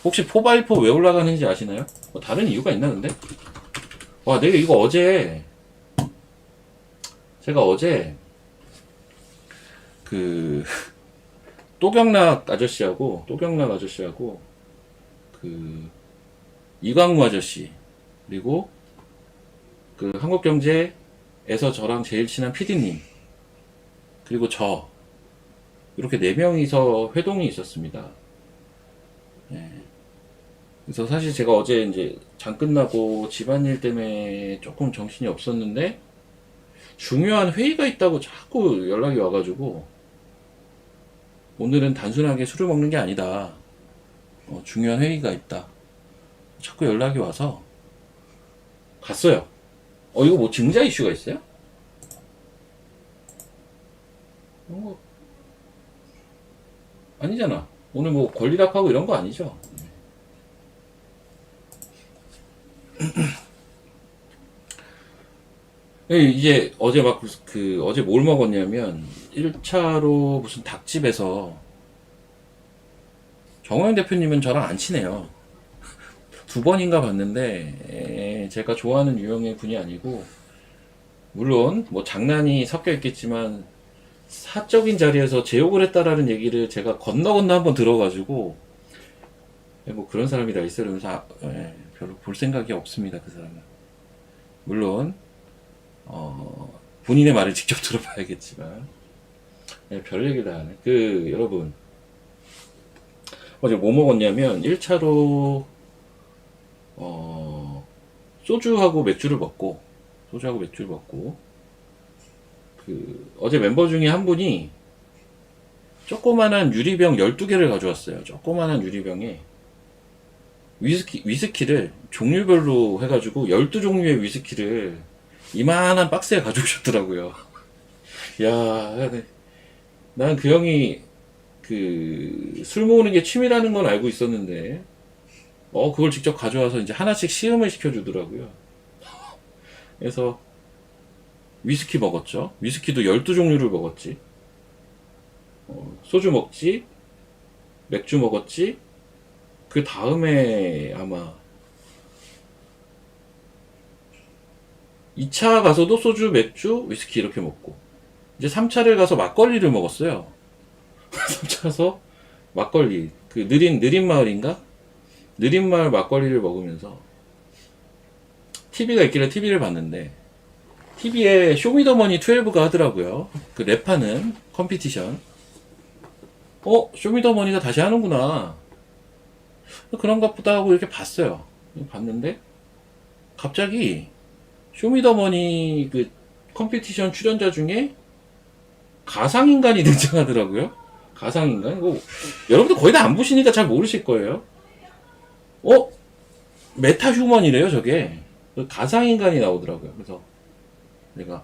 혹시 4x4 왜 올라가는지 아시나요? 뭐 다른 이유가 있나 근데? 와, 내가 이거 제가 어제 그 또경락 아저씨하고 그 이광무 아저씨 그리고 그 한국경제에서 저랑 제일 친한 PD님 그리고 저 이렇게 네 명이서 회동이 있었습니다. 예. 그래서 사실 제가 어제 이제 장 끝나고 집안일 때문에 조금 정신이 없었는데 중요한 회의가 있다고 자꾸 연락이 와가지고 오늘은 단순하게 술을 먹는 게 아니다. 중요한 회의가 있다. 자꾸 연락이 와서 갔어요. 이거 뭐 증자 이슈가 있어요? 아니잖아. 오늘 뭐 권리납하고 이런 거 아니죠? 이제 어제 어제 뭘 먹었냐면 1차로 무슨 닭집에서 정호영 대표님은 저랑 안 친해요. 두 번인가 봤는데 제가 좋아하는 유형의 분이 아니고 물론 뭐 장난이 섞여 있겠지만 사적인 자리에서 제 욕을 했다라는 얘기를 제가 건너 한번 들어가지고 뭐 그런 사람이 다 있어요. 그러면서 별로 볼 생각이 없습니다. 그 사람은. 물론 본인의 말을 직접 들어봐야겠지만 별 얘기를 다 하네. 여러분 어제 뭐 먹었냐면 1차로 소주하고 맥주를 먹고 어제 멤버 중에 한 분이 조그만한 유리병 12개를 가져왔어요. 조그만한 유리병에 위스키를 종류별로 해가지고 12종류의 위스키를 이만한 박스에 가져오셨더라고요. 야, 난 그 형이 술 모으는 게 취미라는 건 알고 있었는데 그걸 직접 가져와서 이제 하나씩 시음을 시켜주더라고요. 그래서 위스키 먹었죠. 위스키도 12종류를 먹었지. 소주 먹지. 맥주 먹었지. 그 다음에 아마 2차 가서도 소주, 맥주, 위스키 이렇게 먹고 이제 3차를 가서 막걸리를 먹었어요. 3차 가서 막걸리 느린 마을인가? 느린 마을 막걸리를 먹으면서 TV가 있길래 TV를 봤는데 TV에 쇼미더머니 12가 하더라고요. 그 랩하는 컴피티션. 쇼미더머니가 다시 하는구나. 그런가 보다 하고 이렇게 봤어요. 봤는데 갑자기 쇼미더머니 그 컴피티션 출연자 중에 가상인간이 등장하더라고요. 가상인간? 여러분들 거의 다 안 보시니까 잘 모르실 거예요. 메타 휴먼이래요, 저게. 가상인간이 나오더라고요. 그래서 내가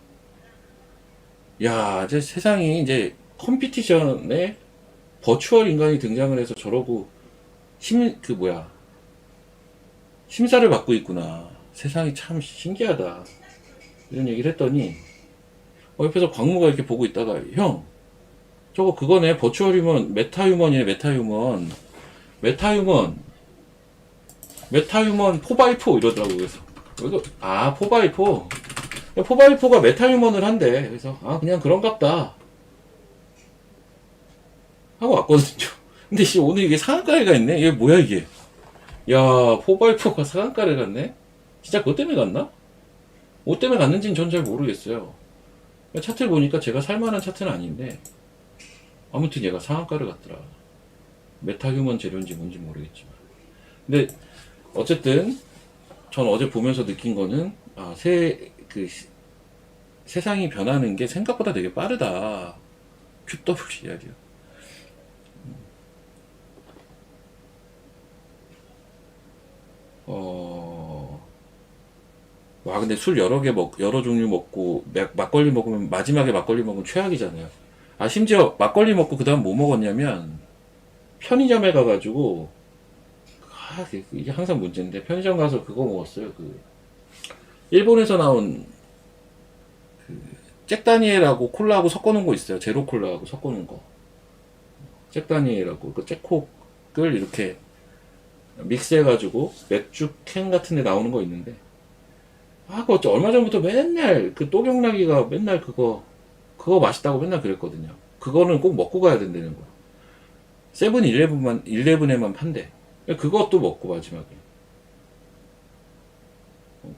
이제 세상이 이제 컴피티션에 버추얼 인간이 등장을 해서 저러고 심사를 받고 있구나. 세상이 참 신기하다. 이런 얘기를 했더니 옆에서 광무가 이렇게 보고 있다가 형 저거 그거네. 버추얼 휴먼 메타 휴먼이네. 메타 휴먼 메타휴먼 4x4 이러더라고. 그래서 아 4x4 4x4가 메타휴먼을 한대. 그래서 아 그냥 그런갑다 하고 왔거든요. 근데 씨 오늘 이게 상한가에 있네. 이게 뭐야 이게. 야 4x4가 상한가에 갔네. 진짜 그것 때문에 갔나? 뭐 때문에 갔는지는 전 잘 모르겠어요. 차트를 보니까 제가 살만한 차트는 아닌데 아무튼 얘가 상한가를 갔더라. 메타휴먼 재료인지 뭔지 모르겠지만. 근데 어쨌든 전 어제 보면서 느낀 거는 세상이 변하는 게 생각보다 되게 빠르다. QWER이요. 와 근데 술 여러 종류 먹고 막걸리 먹으면 마지막에 막걸리 먹으면 최악이잖아요. 아 심지어 막걸리 먹고 그 다음 뭐 먹었냐면 편의점에 가가지고 이게 항상 문제인데 편의점 가서 그거 먹었어요. 그 일본에서 나온 잭다니엘하고 콜라하고 섞어놓은 거 있어요. 제로 콜라하고 섞어놓은 거. 잭다니엘하고 그 잭콕을 이렇게 믹스해가지고 맥주 캔 같은 데 나오는 거 있는데 그거 얼마 전부터 맨날 그 또경락이가 맨날 그거 맛있다고 맨날 그랬거든요. 그거는 꼭 먹고 가야 된다는 거야. 세븐일레븐에만 판대. 그것도 먹고 마지막에.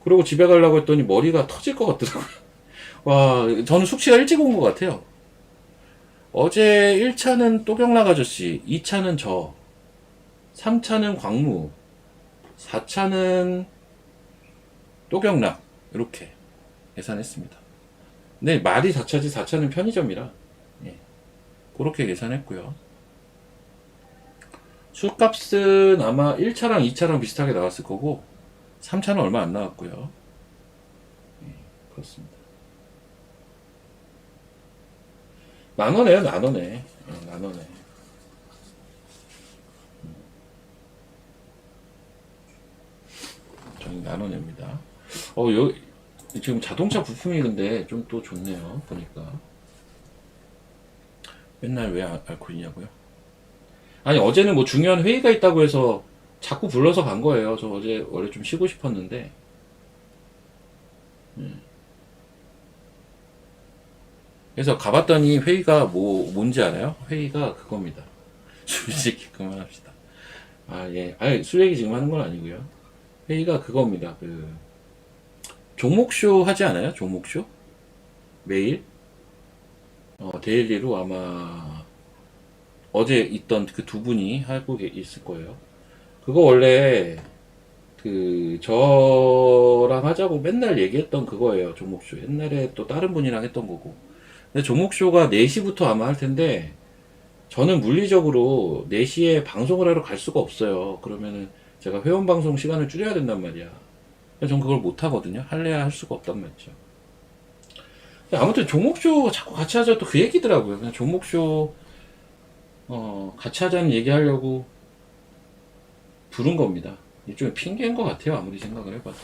그리고 집에 가려고 했더니 머리가 터질 것 같더라고요. 와, 저는 숙취가 일찍 온 것 같아요. 어제 1차는 또경락 아저씨, 2차는 저, 3차는 광무, 4차는 또경락, 이렇게 계산했습니다. 근데 말이 4차지 4차는 편의점이라, 예, 그렇게 계산했고요. 술값은 아마 1차랑 2차랑 비슷하게 나왔을 거고, 3차는 얼마 안 나왔고요. 예, 그렇습니다. 만원에요, 만원에. 예, 만원에. 저는 만원입니다. 지금 자동차 부품이 근데 좀 또 좋네요. 보니까. 맨날 왜 앓고 있냐고요? 아니, 어제는 뭐 중요한 회의가 있다고 해서 자꾸 불러서 간 거예요. 저 어제 원래 좀 쉬고 싶었는데. 그래서 가봤더니 회의가 뭔지 알아요? 회의가 그겁니다. 술 얘기 그만합시다. 예. 아니, 술 얘기 지금 하는 건 아니고요. 회의가 그겁니다. 종목쇼 하지 않아요? 종목쇼? 매일? 데일리로 아마 어제 있던 그 두 분이 하고 있을 거예요. 그거 원래 저랑 하자고 맨날 얘기했던 그거예요. 종목쇼. 옛날에 또 다른 분이랑 했던 거고. 근데 종목쇼가 4시부터 아마 할 텐데, 저는 물리적으로 4시에 방송을 하러 갈 수가 없어요. 그러면은 제가 회원 방송 시간을 줄여야 된단 말이야. 전 그걸 못 하거든요. 할래야 할 수가 없단 말이죠. 아무튼 종목쇼 자꾸 같이 하자 또 그 얘기더라고요. 그냥 종목쇼 같이 하자는 얘기하려고 부른 겁니다. 일종의 핑계인 것 같아요. 아무리 생각을 해봐도.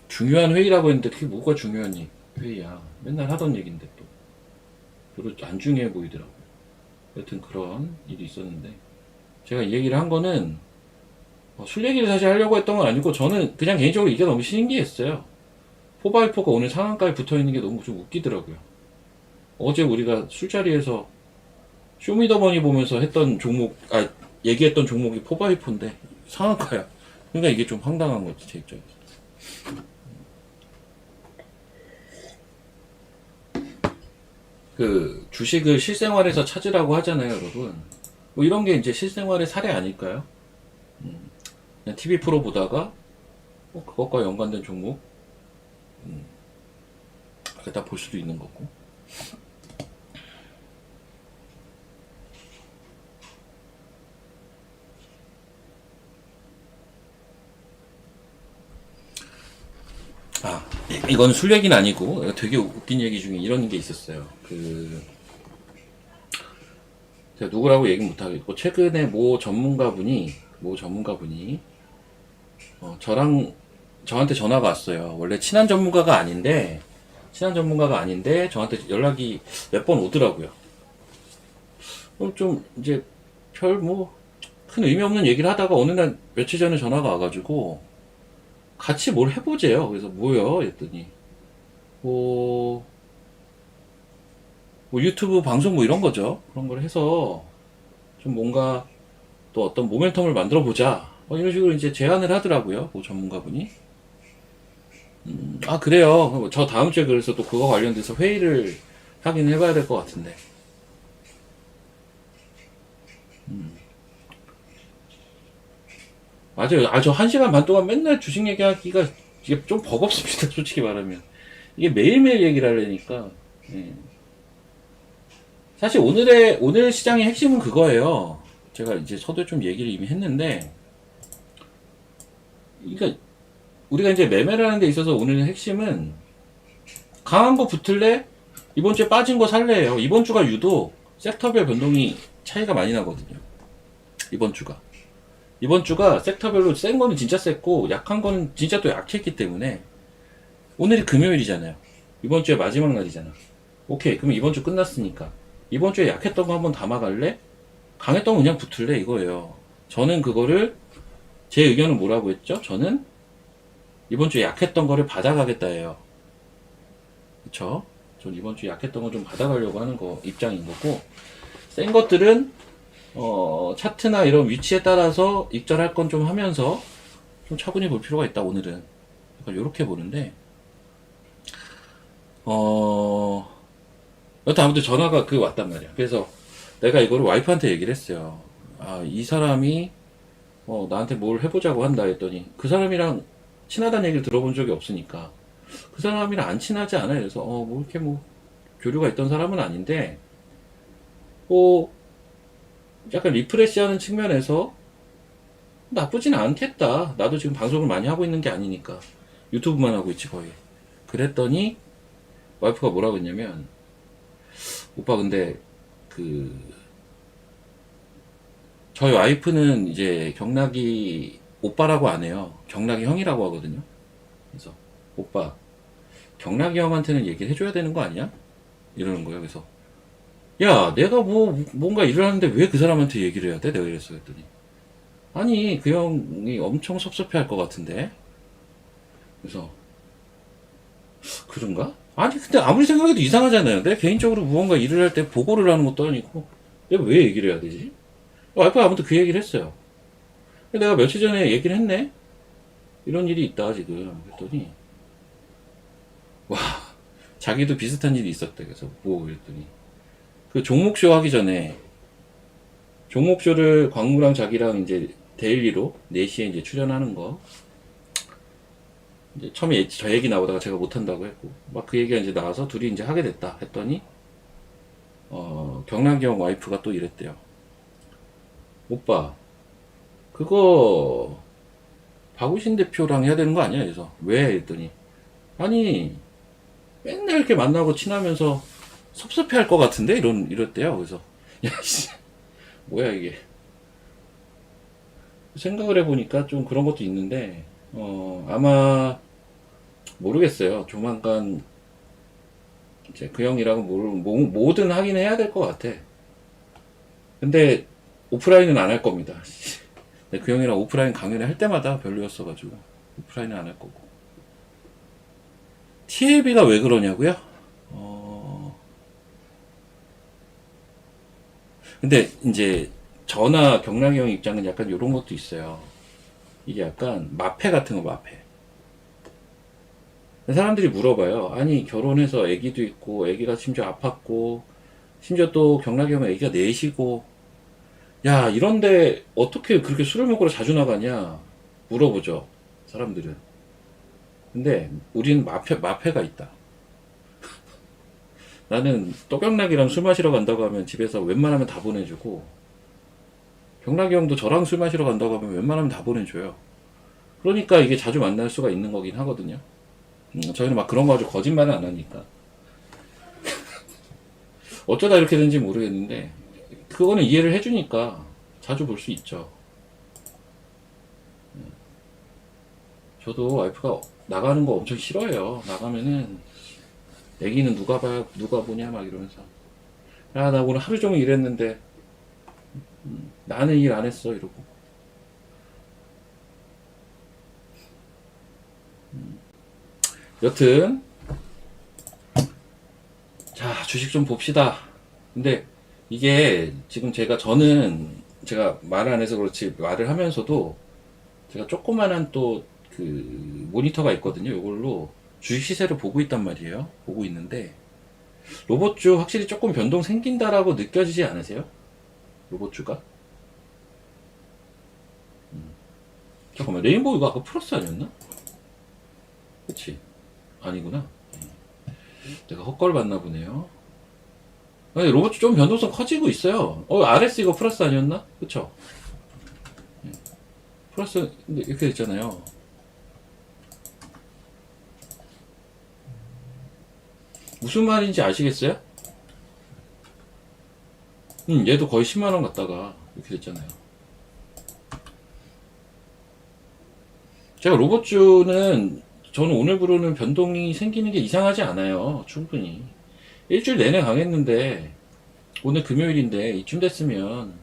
중요한 회의라고 했는데 그게 뭐가 중요한 회의야. 맨날 하던 얘기인데 또 별로 안 중요해 보이더라고요. 여튼 그런 일이 있었는데 제가 이 얘기를 한 거는 술 얘기를 사실 하려고 했던 건 아니고 저는 그냥 개인적으로 이게 너무 신기했어요. 4x4가 오늘 상한가에 붙어있는 게 너무 좀 웃기더라고요. 어제 우리가 술자리에서 쇼미더머니 보면서 얘기했던 종목이 4x4인데 상한가야. 그러니까 이게 좀 황당한 거지, 제 입장에서. 주식을 실생활에서 찾으라고 하잖아요, 여러분. 뭐 이런 게 이제 실생활의 사례 아닐까요? 그냥 TV 프로 보다가 그것과 연관된 종목 다 볼 수도 있는 거고. 이건 술 얘기는 아니고 되게 웃긴 얘기 중에 이런 게 있었어요. 제가 누구라고 얘기 못 하겠고 최근에 모 전문가분이 저한테 전화가 왔어요. 원래 친한 전문가가 아닌데 저한테 연락이 몇 번 오더라고요. 좀 이제 큰 의미 없는 얘기를 하다가 어느 날 며칠 전에 전화가 와가지고 같이 뭘 해보재요. 그래서 뭐요? 했더니 뭐, 뭐 유튜브 방송 뭐 이런 거죠. 그런 걸 해서 좀 뭔가 또 어떤 모멘텀을 만들어 보자. 이런 식으로 이제 제안을 하더라고요. 그 전문가분이. 아, 그래요. 저 다음 주에 그래서 또 그거 관련돼서 회의를 하긴 해봐야 될 것 같은데. 맞아요. 아, 저 1시간 반 동안 맨날 주식 얘기하기가 이게 좀 버겁습니다. 솔직히 말하면. 이게 매일매일 얘기를 하려니까. 예. 사실 오늘 시장의 핵심은 그거예요. 제가 이제 서두에 좀 얘기를 이미 했는데, 그러니까 우리가 이제 매매를 하는 데 있어서 오늘 핵심은 강한 거 붙을래? 이번 주에 빠진 거 살래예요. 이번 주가 유독 섹터별 변동이 차이가 많이 나거든요. 이번 주가. 이번 주가 섹터별로 센 거는 진짜 셌고 약한 거는 진짜 또 약했기 때문에 오늘이 금요일이잖아요. 이번 주에 마지막 날이잖아. 오케이. 그럼 이번 주 끝났으니까 이번 주에 약했던 거 한번 담아갈래? 강했던 거 그냥 붙을래? 이거예요. 저는 그거를 제 의견은 뭐라고 했죠? 저는 이번 주에 약했던 거를 받아가겠다예요. 그쵸? 전 이번 주에 약했던 거 좀 받아가려고 하는 거 입장인 거고 센 것들은 차트나 이런 위치에 따라서 익절할 건 좀 하면서 좀 차분히 볼 필요가 있다 오늘은. 약간 요렇게 보는데 여튼 아무튼 전화가 그 왔단 말이야. 그래서 내가 이거를 와이프한테 얘기를 했어요. 아, 이 사람이 나한테 뭘 해보자고 한다 했더니 그 사람이랑 친하다는 얘기를 들어본 적이 없으니까 그 사람이랑 안 친하지 않아요. 그래서 뭐 이렇게 뭐 교류가 있던 사람은 아닌데 뭐 약간 리프레시하는 측면에서 나쁘진 않겠다. 나도 지금 방송을 많이 하고 있는 게 아니니까 유튜브만 하고 있지 거의. 그랬더니 와이프가 뭐라고 했냐면 오빠 근데 그 저희 와이프는 이제 경락이 오빠라고 안 해요. 경락이 형이라고 하거든요. 그래서 오빠 경락이 형한테는 얘기를 해줘야 되는 거 아니야? 이러는 거예요. 그래서 야 내가 뭐 뭔가 일을 하는데 왜 그 사람한테 얘기를 해야 돼? 내가 이랬어. 했더니 아니 그 형이 엄청 섭섭해 할 것 같은데. 그래서 그런가? 아니 근데 아무리 생각해도 이상하잖아요. 내가 개인적으로 무언가 일을 할 때 보고를 하는 것도 아니고 내가 왜 얘기를 해야 되지? 와이프가 아무튼 그 얘기를 했어요. 내가 며칠 전에 얘기를 했네? 이런 일이 있다 지금. 그랬더니 와 자기도 비슷한 일이 있었대. 그래서 뭐 그랬더니 그 종목쇼 하기 전에 종목쇼를 광무랑 자기랑 이제 데일리로 4시에 이제 출연하는 거 이제 처음에 저 얘기 나오다가 제가 못한다고 했고 막 그 얘기가 이제 나와서 둘이 이제 하게 됐다 했더니 경락이 형 와이프가 또 이랬대요. 오빠 그거 박우신 대표랑 해야 되는 거 아니야? 그래서 왜? 했더니 아니 맨날 이렇게 만나고 친하면서 섭섭해 할 것 같은데 이랬대요. 그래서 야씨 뭐야 이게 생각을 해보니까 좀 그런 것도 있는데 아마 모르겠어요. 조만간 이제 그 형이랑 뭐든 하긴 해야 될 것 같아. 근데 오프라인은 안 할 겁니다. 근데 그 형이랑 오프라인 강연을 할 때마다 별로였어가지고 오프라인은 안 할 거고. TLB가 왜 그러냐고요? 근데 이제 저나 경락이 형 입장은 약간 이런 것도 있어요. 이게 약간 마페 같은 거 마페. 사람들이 물어봐요. 아니 결혼해서 아기도 있고 아기가 심지어 아팠고 심지어 또 경락이 형은 아기가 넷이고 야 이런데 어떻게 그렇게 술을 먹으러 자주 나가냐 물어보죠 사람들은. 근데 우리는 마페가 있다. 나는 또경락이랑 술 마시러 간다고 하면 집에서 웬만하면 다 보내주고 경락이 형도 저랑 술 마시러 간다고 하면 웬만하면 다 보내줘요. 그러니까 이게 자주 만날 수가 있는 거긴 하거든요. 저희는 막 그런 거 가지고 거짓말은 안 하니까 어쩌다 이렇게 된지 모르겠는데 그거는 이해를 해주니까 자주 볼 수 있죠. 저도 와이프가 나가는 거 엄청 싫어해요. 나가면은 애기는 누가 보냐 막 이러면서 야 나 오늘 하루 종일 일했는데 나는 일 안 했어 이러고. 여튼 자 주식 좀 봅시다. 근데 이게 지금 저는 제가 말을 안 해서 그렇지 말을 하면서도 제가 조그만한 또 그 모니터가 있거든요. 이걸로 주식 시세를 보고 있단 말이에요. 보고 있는데 로봇주 확실히 조금 변동 생긴다라고 느껴지지 않으세요? 로봇주가? 잠깐만, 레인보우 이거 아까 플러스 아니었나? 그치? 아니구나. 내가 헛걸 봤나 보네요. 아니, 로봇주 좀 변동성 커지고 있어요. RS 이거 플러스 아니었나? 그쵸? 플러스, 근데 이렇게 됐잖아요. 무슨 말인지 아시겠어요? 얘도 거의 10만원 갔다가 이렇게 됐잖아요. 제가 로봇주는 저는 오늘부로는 변동이 생기는 게 이상하지 않아요. 충분히. 일주일 내내 강했는데 오늘 금요일인데 이쯤 됐으면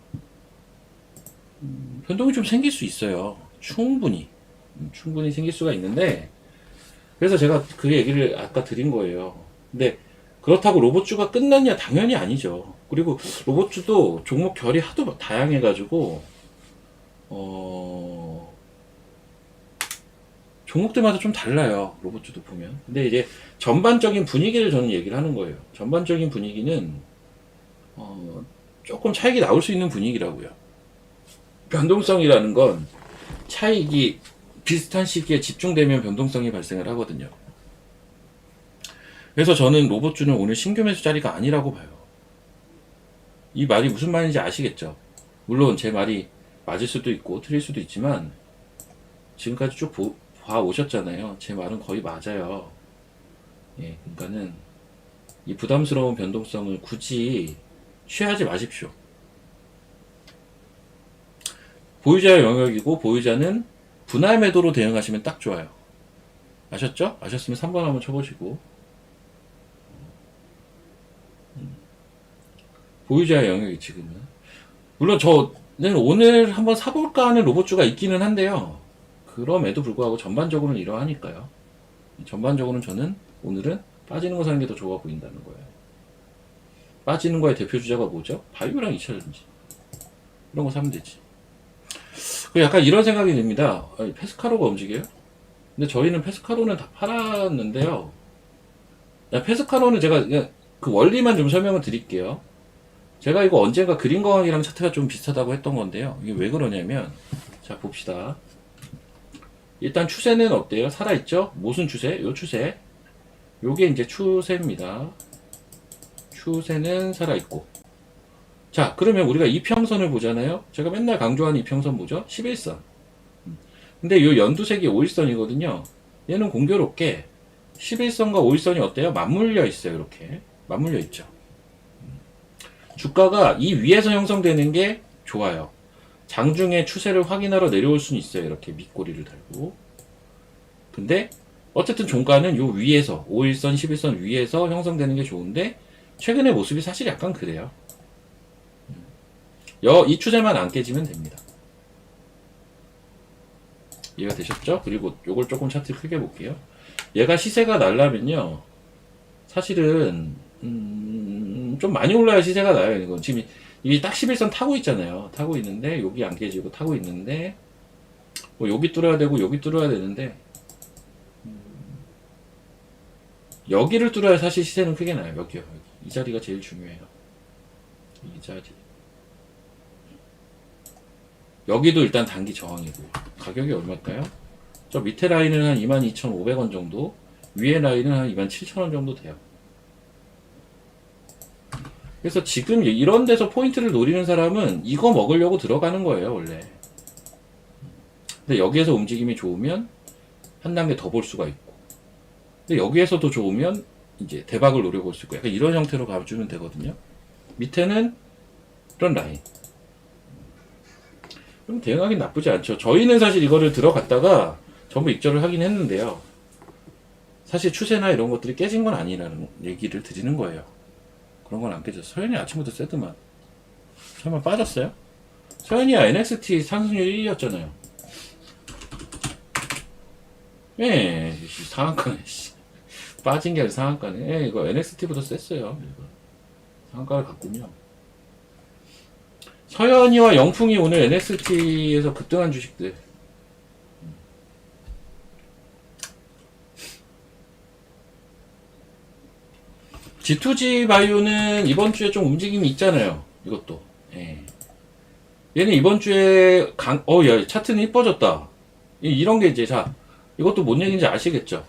변동이 좀 생길 수 있어요. 충분히. 충분히 생길 수가 있는데 그래서 제가 그 얘기를 아까 드린 거예요. 근데 그렇다고 로봇주가 끝났냐? 당연히 아니죠. 그리고 로봇주도 종목 결이 하도 다양해가지고 종목들마다 좀 달라요. 로봇주도 보면. 근데 이제 전반적인 분위기를 저는 얘기를 하는 거예요. 전반적인 분위기는 조금 차익이 나올 수 있는 분위기라고요. 변동성이라는 건 차익이 비슷한 시기에 집중되면 변동성이 발생을 하거든요. 그래서 저는 로봇주는 오늘 신규 매수 자리가 아니라고 봐요. 이 말이 무슨 말인지 아시겠죠? 물론 제 말이 맞을 수도 있고 틀릴 수도 있지만 지금까지 쭉 봐 오셨잖아요. 제 말은 거의 맞아요. 예, 그러니까는 이 부담스러운 변동성을 굳이 취하지 마십시오. 보유자의 영역이고 보유자는 분할 매도로 대응하시면 딱 좋아요. 아셨죠? 아셨으면 3번 한번 쳐보시고. 보유자의 영역이 지금은. 물론 저는 오늘 한번 사볼까 하는 로봇주가 있기는 한데요. 그럼에도 불구하고 전반적으로는 이러하니까요. 전반적으로는 저는 오늘은 빠지는 거 사는 게 더 좋아 보인다는 거예요. 빠지는 거의 대표 주자가 뭐죠? 바이오랑 2차전지. 이런 거 사면 되지. 약간 이런 생각이 듭니다. 페스카로가 움직여요? 근데 저희는 페스카로는 다 팔았는데요. 페스카로는 제가 그 원리만 좀 설명을 드릴게요. 제가 이거 언젠가 그린거항이랑 차트가 좀 비슷하다고 했던 건데요. 이게 왜 그러냐면, 자, 봅시다. 일단 추세는 어때요? 살아있죠? 무슨 추세? 요 추세. 요게 이제 추세입니다. 추세는 살아있고. 자, 그러면 우리가 이평선을 보잖아요? 제가 맨날 강조하는 이평선 뭐죠? 11선. 근데 요 연두색이 5일선이거든요. 얘는 공교롭게 11선과 5일선이 어때요? 맞물려 있어요. 이렇게. 맞물려 있죠. 주가가 이 위에서 형성되는 게 좋아요. 장중에 추세를 확인하러 내려올 수는 있어요. 이렇게 밑꼬리를 달고. 근데 어쨌든 종가는 요 위에서 5일선, 11선 위에서 형성되는 게 좋은데 최근의 모습이 사실 약간 그래요. 이 추세만 안 깨지면 됩니다. 이해가 되셨죠? 그리고 요걸 조금 차트 크게 볼게요. 얘가 시세가 날라면요. 사실은 좀 많이 올라야 시세가 나요. 이건 지금 이게 딱 11선 타고 있잖아요. 타고 있는데 여기 안 깨지고 타고 있는데 뭐 여기 뚫어야 되고 여기 뚫어야 되는데 여기를 뚫어야 사실 시세는 크게 나요. 여기요. 여기. 이 자리가 제일 중요해요. 이 자리. 여기도 일단 단기 저항이고요. 가격이 얼마일까요? 저 밑에 라인은 한 22,500원 정도, 위에 라인은 한 27,000원 정도 돼요. 그래서 지금 이런 데서 포인트를 노리는 사람은 이거 먹으려고 들어가는 거예요, 원래. 근데 여기에서 움직임이 좋으면 한 단계 더 볼 수가 있고, 근데 여기에서도 좋으면 이제 대박을 노려볼 수 있고, 약간 이런 형태로 가주면 되거든요. 밑에는 이런 라인. 그럼 대응하기 나쁘지 않죠. 저희는 사실 이거를 들어갔다가 전부 익절을 하긴 했는데요. 사실 추세나 이런 것들이 깨진 건 아니라는 얘기를 드리는 거예요. 그런 건 안 깨졌어. 서현이 아침부터 세더만. 설마 빠졌어요? 서현이야 NXT 상승률 1위였잖아요. 예, 상한가네. 빠진 게 아니라 상한가네. 예, 이거 NXT보다 셌어요. 이거. 상한가를 갔군요. 서현이와 영풍이 오늘 NXT에서 급등한 주식들. G2G 바이오는 이번 주에 좀 움직임이 있잖아요. 이것도. 예. 얘는 이번 주에 야, 차트는 이뻐졌다. 이런 게 이제, 자, 이것도 뭔 얘기인지 아시겠죠?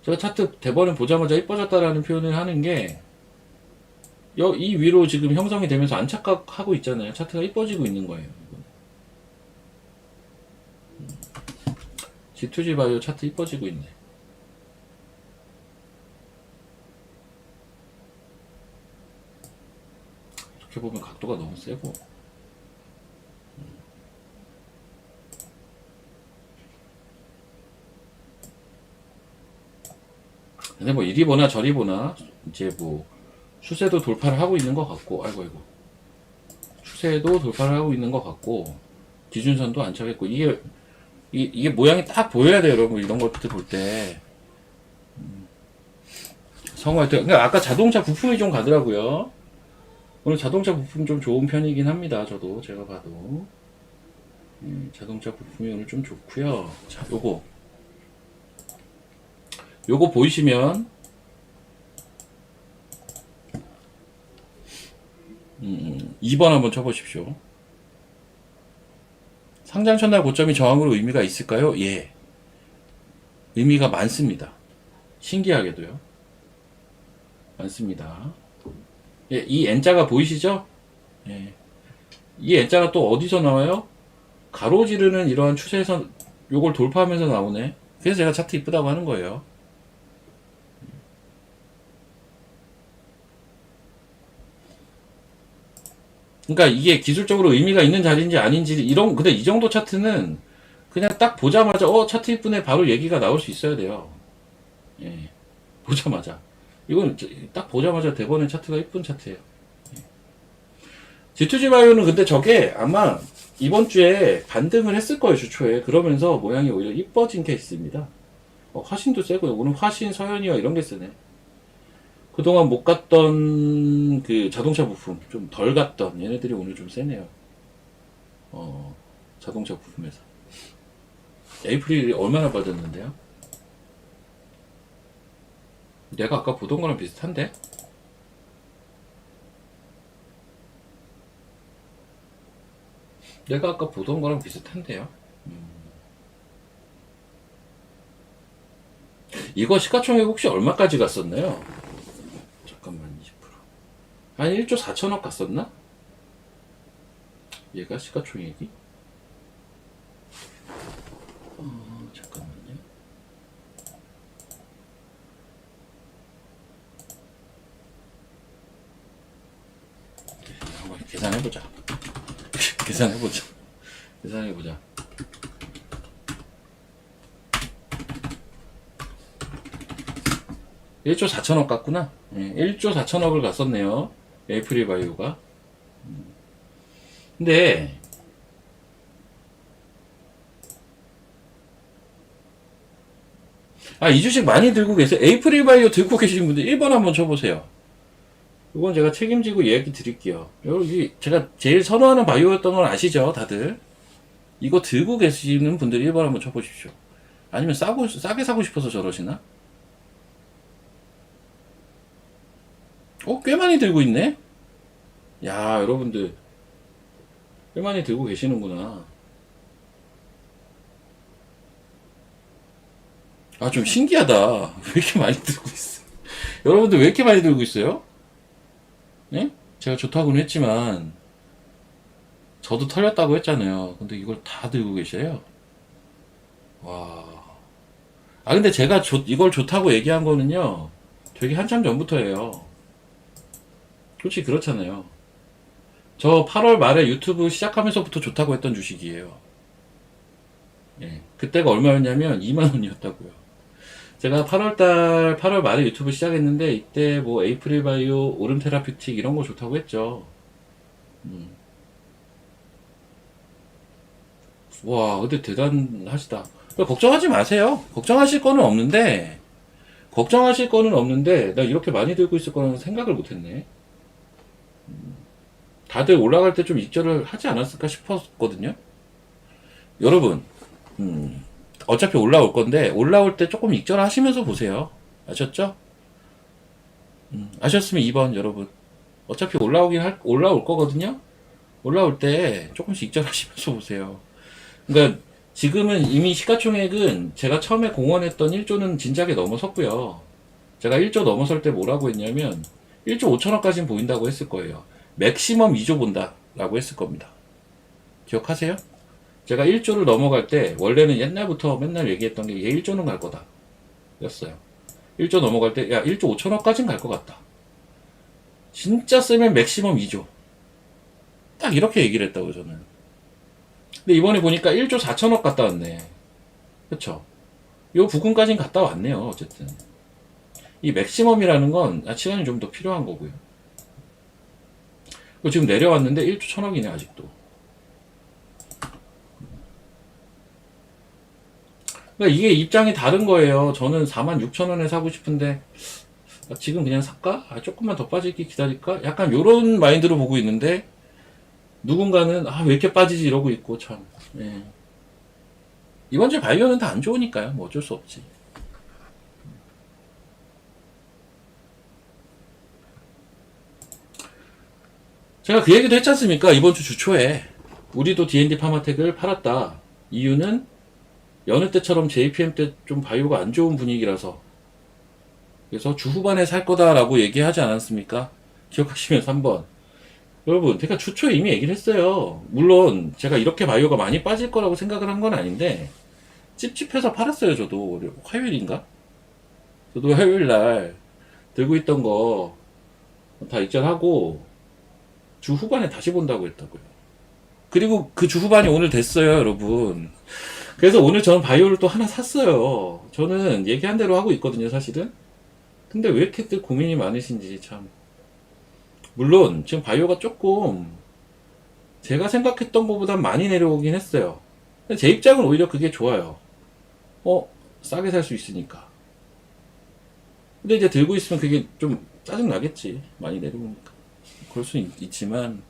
제가 차트 대번을 보자마자 이뻐졌다라는 표현을 하는 게, 이 위로 지금 형성이 되면서 안착하고 있잖아요. 차트가 이뻐지고 있는 거예요. G2G 바이오 차트 이뻐지고 있네. 이렇게 보면 각도가 너무 세고. 근데 뭐 이리 보나 저리 보나 이제 뭐 추세도 돌파를 하고 있는 것 같고, 아이고 추세도 돌파를 하고 있는 것 같고, 기준선도 안착했고, 이게 모양이 딱 보여야 돼요, 여러분. 이런 것들 볼 때. 성공할 때. 그러니까 아까 자동차 부품이 좀 가더라고요. 오늘 자동차 부품 좀 좋은 편이긴 합니다. 저도 제가 봐도 자동차 부품이 오늘 좀 좋고요. 자, 요거 보이시면 2번 한번 쳐보십시오. 상장 첫날 고점이 저항으로 의미가 있을까요? 예, 의미가 많습니다. 신기하게도요. 많습니다. 예, 이 N자가 보이시죠? 예. 이 N자가 또 어디서 나와요? 가로지르는 이러한 추세선, 요걸 돌파하면서 나오네. 그래서 제가 차트 이쁘다고 하는 거예요. 그러니까 이게 기술적으로 의미가 있는 자리인지 아닌지, 근데 이 정도 차트는 그냥 딱 보자마자, 차트 이쁘네, 바로 얘기가 나올 수 있어야 돼요. 예. 보자마자. 이건 딱 보자마자 대본의 차트가 이쁜 차트예요. G2G 바이오는 근데 저게 아마 이번 주에 반등을 했을 거예요, 주초에. 그러면서 모양이 오히려 이뻐진 케이스입니다. 화신도 세고요. 오늘 화신, 서현이와 이런 게 쓰네. 그동안 못 갔던 그 자동차 부품, 좀 덜 갔던 얘네들이 오늘 좀 세네요. 자동차 부품에서. 에이프릴이 얼마나 빠졌는데요? 내가 아까 보던 거랑 비슷한데? 내가 아까 보던 거랑 비슷한데요? 이거 시가총액 혹시 얼마까지 갔었나요? 잠깐만, 20%. 한 1조 4천억 갔었나? 얘가 시가총액이? 잠깐만요. 한번 계산해보자. 계산해보자. 1조 4천억 갔구나. 1조 4천억을 갔었네요. 에이프릴 바이오가. 근데, 이 주식 많이 들고 계세요. 에이프릴 바이오 들고 계시는 분들 1번 한번 쳐보세요. 이건 제가 책임지고 얘기 드릴게요. 여기 제가 제일 선호하는 바이오였던 건 아시죠? 다들. 이거 들고 계시는 분들이 1번 한번 쳐보십시오. 아니면 싸게 사고 싶어서 저러시나? 꽤 많이 들고 있네? 야, 여러분들. 꽤 많이 들고 계시는구나. 좀 신기하다. 왜 이렇게 많이 들고 있어? 여러분들 왜 이렇게 많이 들고 있어요? 예? 제가 좋다고는 했지만, 저도 털렸다고 했잖아요. 근데 이걸 다 들고 계셔요? 와. 근데 제가 이걸 좋다고 얘기한 거는요, 되게 한참 전부터예요. 솔직히 그렇잖아요. 저 8월 말에 유튜브 시작하면서부터 좋다고 했던 주식이에요. 예. 그때가 얼마였냐면 2만원이었다고요. 제가 8월 말에 유튜브 시작했는데, 이때 뭐 에이프릴 바이오, 오름 테라퓨틱 이런 거 좋다고 했죠. 와, 근데 대단하시다. 걱정하지 마세요. 걱정하실 거는 없는데, 나 이렇게 많이 들고 있을 거라는 생각을 못 했네. 다들 올라갈 때 좀 익절을 하지 않았을까 싶었거든요. 여러분, 어차피 올라올 건데, 올라올 때 조금 익절하시면서 보세요. 아셨죠? 아셨으면 2번, 여러분. 어차피 올라올 거거든요? 올라올 때 조금씩 익절하시면서 보세요. 그러니까 지금은 이미 시가총액은 제가 처음에 공언했던 1조는 진작에 넘어섰고요. 제가 1조 넘어설 때 뭐라고 했냐면 1조 5천억까지는 보인다고 했을 거예요. 맥시멈 2조 본다 라고 했을 겁니다. 기억하세요? 제가 1조를 넘어갈 때 원래는 옛날부터 맨날 얘기했던 게 얘 1조는 갈 거다 였어요. 1조 넘어갈 때 야 1조 5천억까지는 갈 것 같다. 진짜 쓰면 맥시멈 2조 딱 이렇게 얘기를 했다고 저는. 근데 이번에 보니까 1조 4천억 갔다 왔네. 그쵸? 요 부근까지는 갔다 왔네요. 어쨌든 이 맥시멈이라는 건 시간이 좀 더 필요한 거고요. 지금 내려왔는데 1조 1천억이네 아직도. 그러니까 이게 입장이 다른 거예요. 저는 46,000원에 사고 싶은데 지금 그냥 살까? 조금만 더 빠지기 기다릴까? 약간 요런 마인드로 보고 있는데 누군가는 왜 이렇게 빠지지 이러고 있고 참. 예. 이번 주 바이오는 다 안 좋으니까요. 뭐 어쩔 수 없지. 제가 그 얘기도 했지 않습니까? 이번 주 주초에 우리도 D&D 파마텍을 팔았다. 이유는 여느 때처럼 JPM 때 좀 바이오가 안 좋은 분위기라서, 그래서 주 후반에 살 거다라고 얘기하지 않았습니까? 기억하시면 3번. 여러분, 제가 주초에 이미 얘기를 했어요. 물론 제가 이렇게 바이오가 많이 빠질 거라고 생각을 한 건 아닌데 찝찝해서 팔았어요. 저도 화요일인가? 저도 화요일 날 들고 있던 거 다 익절하고 주 후반에 다시 본다고 했다고요. 그리고 그 주 후반이 오늘 됐어요, 여러분. 그래서 오늘 저는 바이오를 또 하나 샀어요. 저는 얘기한 대로 하고 있거든요, 사실은. 근데 왜 이렇게들 고민이 많으신지 참. 물론 지금 바이오가 조금 제가 생각했던 것보다 많이 내려오긴 했어요. 근데 제 입장은 오히려 그게 좋아요. 싸게 살 수 있으니까. 근데 이제 들고 있으면 그게 좀 짜증 나겠지. 많이 내려오니까. 그럴 수 있지만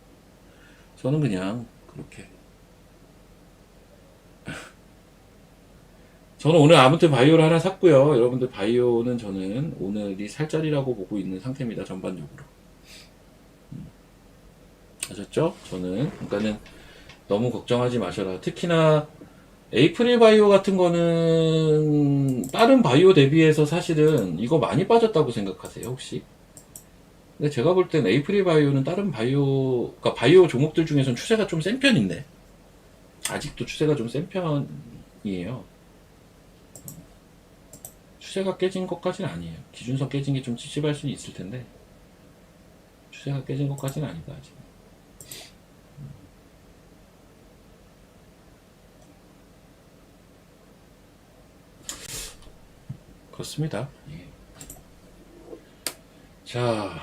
저는 그냥 그렇게. 저는 오늘 아무튼 바이오를 하나 샀고요. 여러분들 바이오는 저는 오늘이 살 자리라고 보고 있는 상태입니다. 전반적으로. 아셨죠? 저는 그러니까는 너무 걱정하지 마셔라. 특히나 에이프릴 바이오 같은 거는 다른 바이오 대비해서 사실은 이거 많이 빠졌다고 생각하세요, 혹시? 근데 제가 볼 땐 에이프릴 바이오는 다른 바이오, 그러니까 바이오 종목들 중에서는 추세가 좀 센 편인데 아직도 추세가 좀 센 편이에요. 추세가 깨진 것까지는 아니에요. 기준선 깨진 게 좀 찝찝할 수는 있을 텐데 추세가 깨진 것까지는 아니다 아직. 그렇습니다. 예. 자,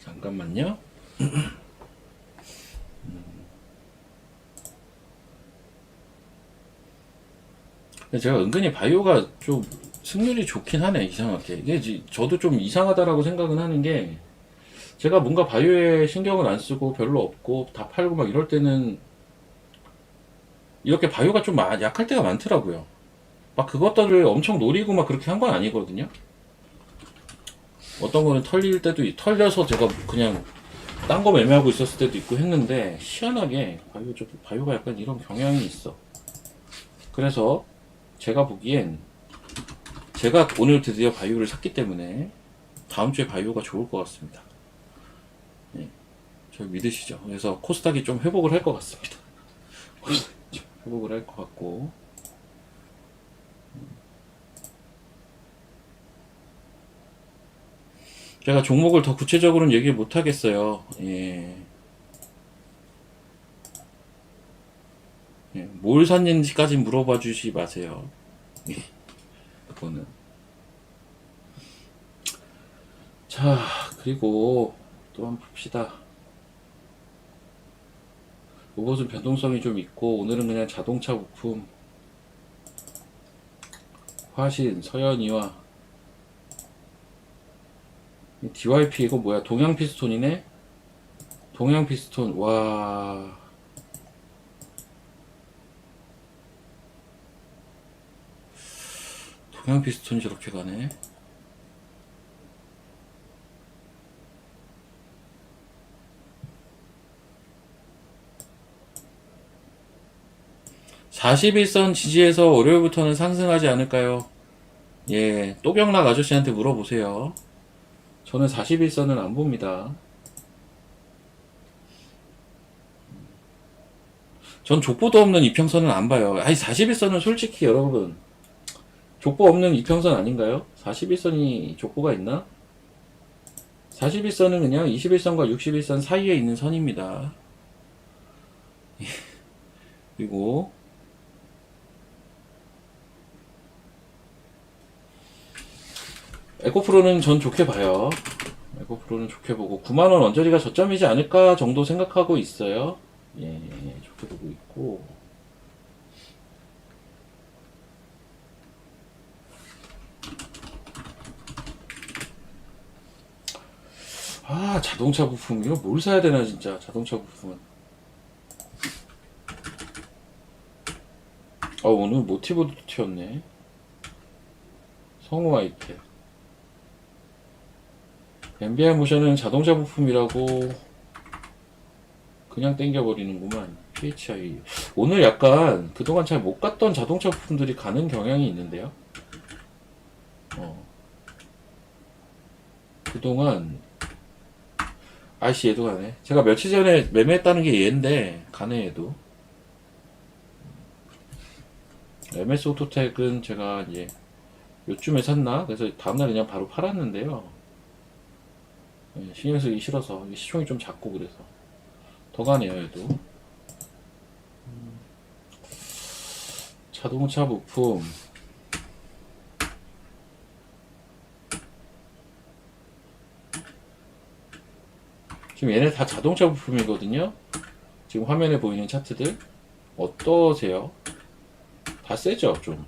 잠깐만요. 제가 은근히 바이오가 좀 승률이 좋긴 하네, 이상하게. 이게 저도 좀 이상하다라고 생각은 하는 게, 제가 뭔가 바이오에 신경을 안 쓰고 별로 없고 다 팔고 막 이럴 때는 이렇게 바이오가 좀 약할 때가 많더라고요. 막 그것들을 엄청 노리고 막 그렇게 한 건 아니거든요. 어떤 거는 털릴 때도 털려서 제가 그냥 딴 거 매매하고 있었을 때도 있고 했는데, 희한하게 바이오가 약간 이런 경향이 있어. 그래서 제가 보기엔 제가 오늘 드디어 바이오를 샀기 때문에 다음 주에 바이오가 좋을 것 같습니다. 네, 저 믿으시죠? 그래서 코스닥이 좀 회복을 할 것 같습니다. 회복을 할 것 같고, 제가 종목을 더 구체적으로는 얘기를 못 하겠어요. 예. 예, 뭘 샀는지까지 물어봐 주시 마세요. 예, 그거는. 자, 그리고 또 한번 봅시다. 로봇은 변동성이 좀 있고, 오늘은 그냥 자동차 부품, 화신, 서현이와 DYP. 이거 뭐야? 동양 피스톤이네? 동양 피스톤. 와, 동양 피스톤이 저렇게 가네. 41선 지지에서 월요일부터는 상승하지 않을까요? 예, 또경락 아저씨한테 물어보세요. 저는 41선은 안 봅니다. 전 족보도 없는 이평선은 안 봐요. 아니, 41선은 솔직히 여러분, 족보 없는 이평선 아닌가요? 41선이 족보가 있나? 41선은 그냥 21선과 61선 사이에 있는 선입니다. 그리고 에코프로는 전 좋게 봐요. 에코프로는 좋게 보고 9만원 언저리가 저점이지 않을까 정도 생각하고 있어요. 예, 좋게 보고 있고. 아, 자동차 부품 이거 뭘 사야 되나 진짜. 자동차 부품은 오늘 모티브도 튀었네. 성우 아이템. MBI 모션은 자동차 부품이라고 그냥 땡겨버리는구만. PHI. 오늘 약간 그동안 잘 못 갔던 자동차 부품들이 가는 경향이 있는데요. 그동안 아이씨, 얘도 가네. 제가 며칠 전에 매매했다는 게 얘인데 가네 얘도. MS 오토텍은 제가 이제 요쯤에 샀나? 그래서 다음날 그냥 바로 팔았는데요. 신경 쓰기 싫어서. 시총이 좀 작고 그래서 더 가네요 얘도. 자동차 부품. 지금 얘네 다 자동차 부품이거든요. 지금 화면에 보이는 차트들 어떠세요? 다 세죠 좀.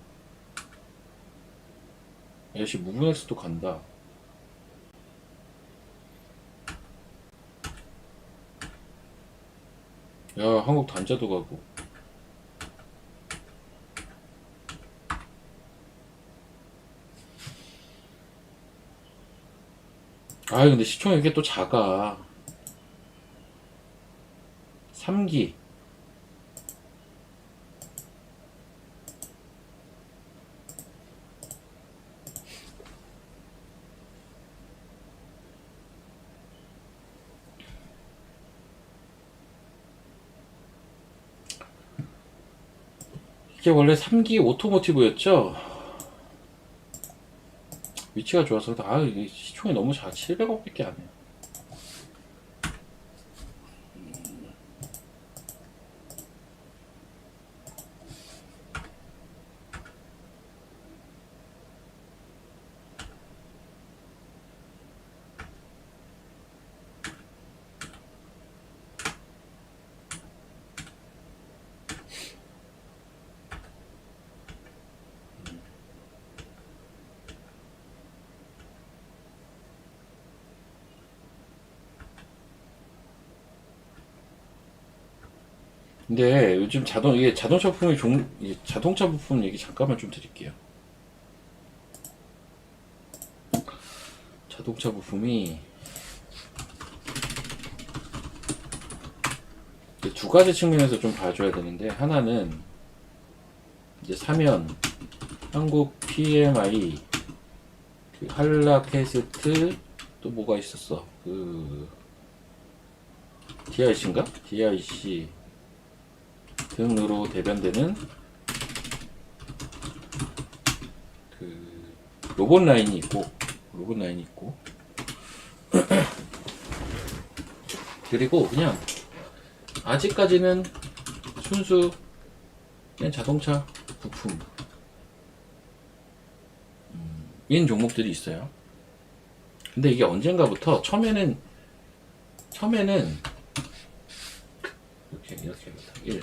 역시 무브넥스도 간다. 야, 한국 단자도 가고. 아, 근데 시총이 이게 또 작아. 3기. 이게 원래 3기 오토모티브였죠? 위치가 좋아서. 이게 시총이 너무 작아. 700억밖에 안 해요. 근데 요즘 이게 자동차 부품이 이게 자동차 부품 얘기 잠깐만 좀 드릴게요. 자동차 부품이 두 가지 측면에서 좀 봐줘야 되는데, 하나는 이제 사면, 한국 PMI, 그 한락 테스트, 또 뭐가 있었어? DIC인가? DIC 등으로 대변되는 그 로봇 라인이 있고, 그리고 그냥 아직까지는 순수 그냥 자동차 부품인 종목들이 있어요. 근데 이게 언젠가부터 처음에는 처음에는 이렇게 해보자. 1,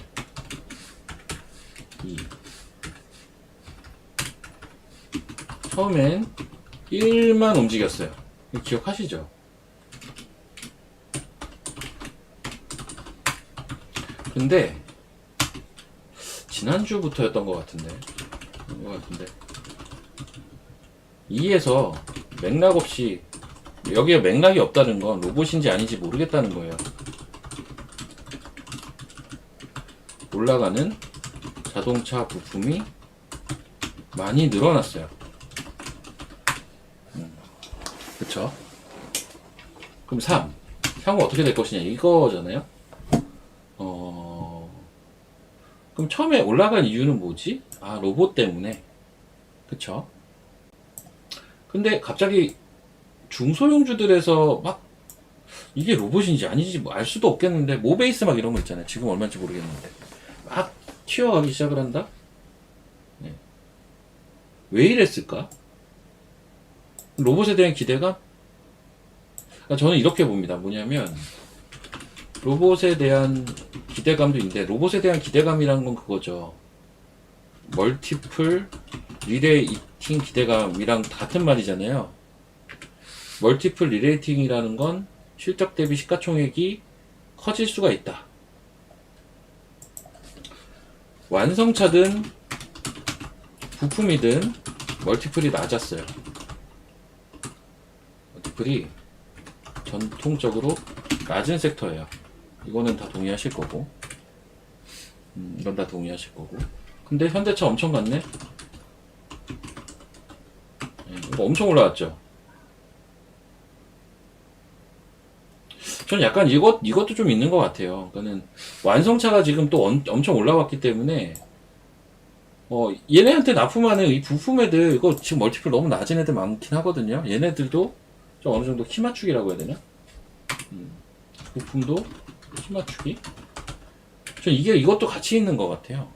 2. 처음엔 1만 움직였어요. 기억하시죠? 근데 지난주부터였던 것 같은데 2에서 맥락 없이, 여기에 맥락이 없다는 건 로봇인지 아닌지 모르겠다는 거예요. 올라가는 자동차 부품이 많이 늘어났어요. 그쵸? 그럼 3. 향후 어떻게 될 것이냐 이거잖아요. 그럼 처음에 올라간 이유는 뭐지? 아, 로봇 때문에. 그쵸? 근데 갑자기 중소형주들에서 막 이게 로봇인지 아닌지 뭐 알 수도 없겠는데, 모베이스 막 이런 거 있잖아요. 지금 얼마인지 모르겠는데 막 튀어가기 시작을 한다? 네. 왜 이랬을까? 로봇에 대한 기대감? 그러니까 저는 이렇게 봅니다. 뭐냐면 로봇에 대한 기대감도 있는데, 로봇에 대한 기대감이라는 건 그거죠. 멀티플 리레이팅 기대감이랑 같은 말이잖아요. 멀티플 리레이팅이라는 건 실적 대비 시가총액이 커질 수가 있다. 완성차든 부품이든 멀티플이 낮았어요. 멀티플이 전통적으로 낮은 섹터예요. 이거는 다 동의하실 거고, 이건 다 동의하실 거고. 근데 현대차 엄청 갔네. 이거 엄청 올라왔죠. 저는 약간 이것도 좀 있는 것 같아요. 그러니까는 완성차가 지금 또 엄청 올라왔기 때문에 얘네한테 납품하는 이 부품 애들, 이거 지금 멀티플 너무 낮은 애들 많긴 하거든요. 얘네들도 좀 어느 정도 키 맞추기라고 해야 되나? 부품도 키 맞추기. 전 이것도 같이 있는 것 같아요.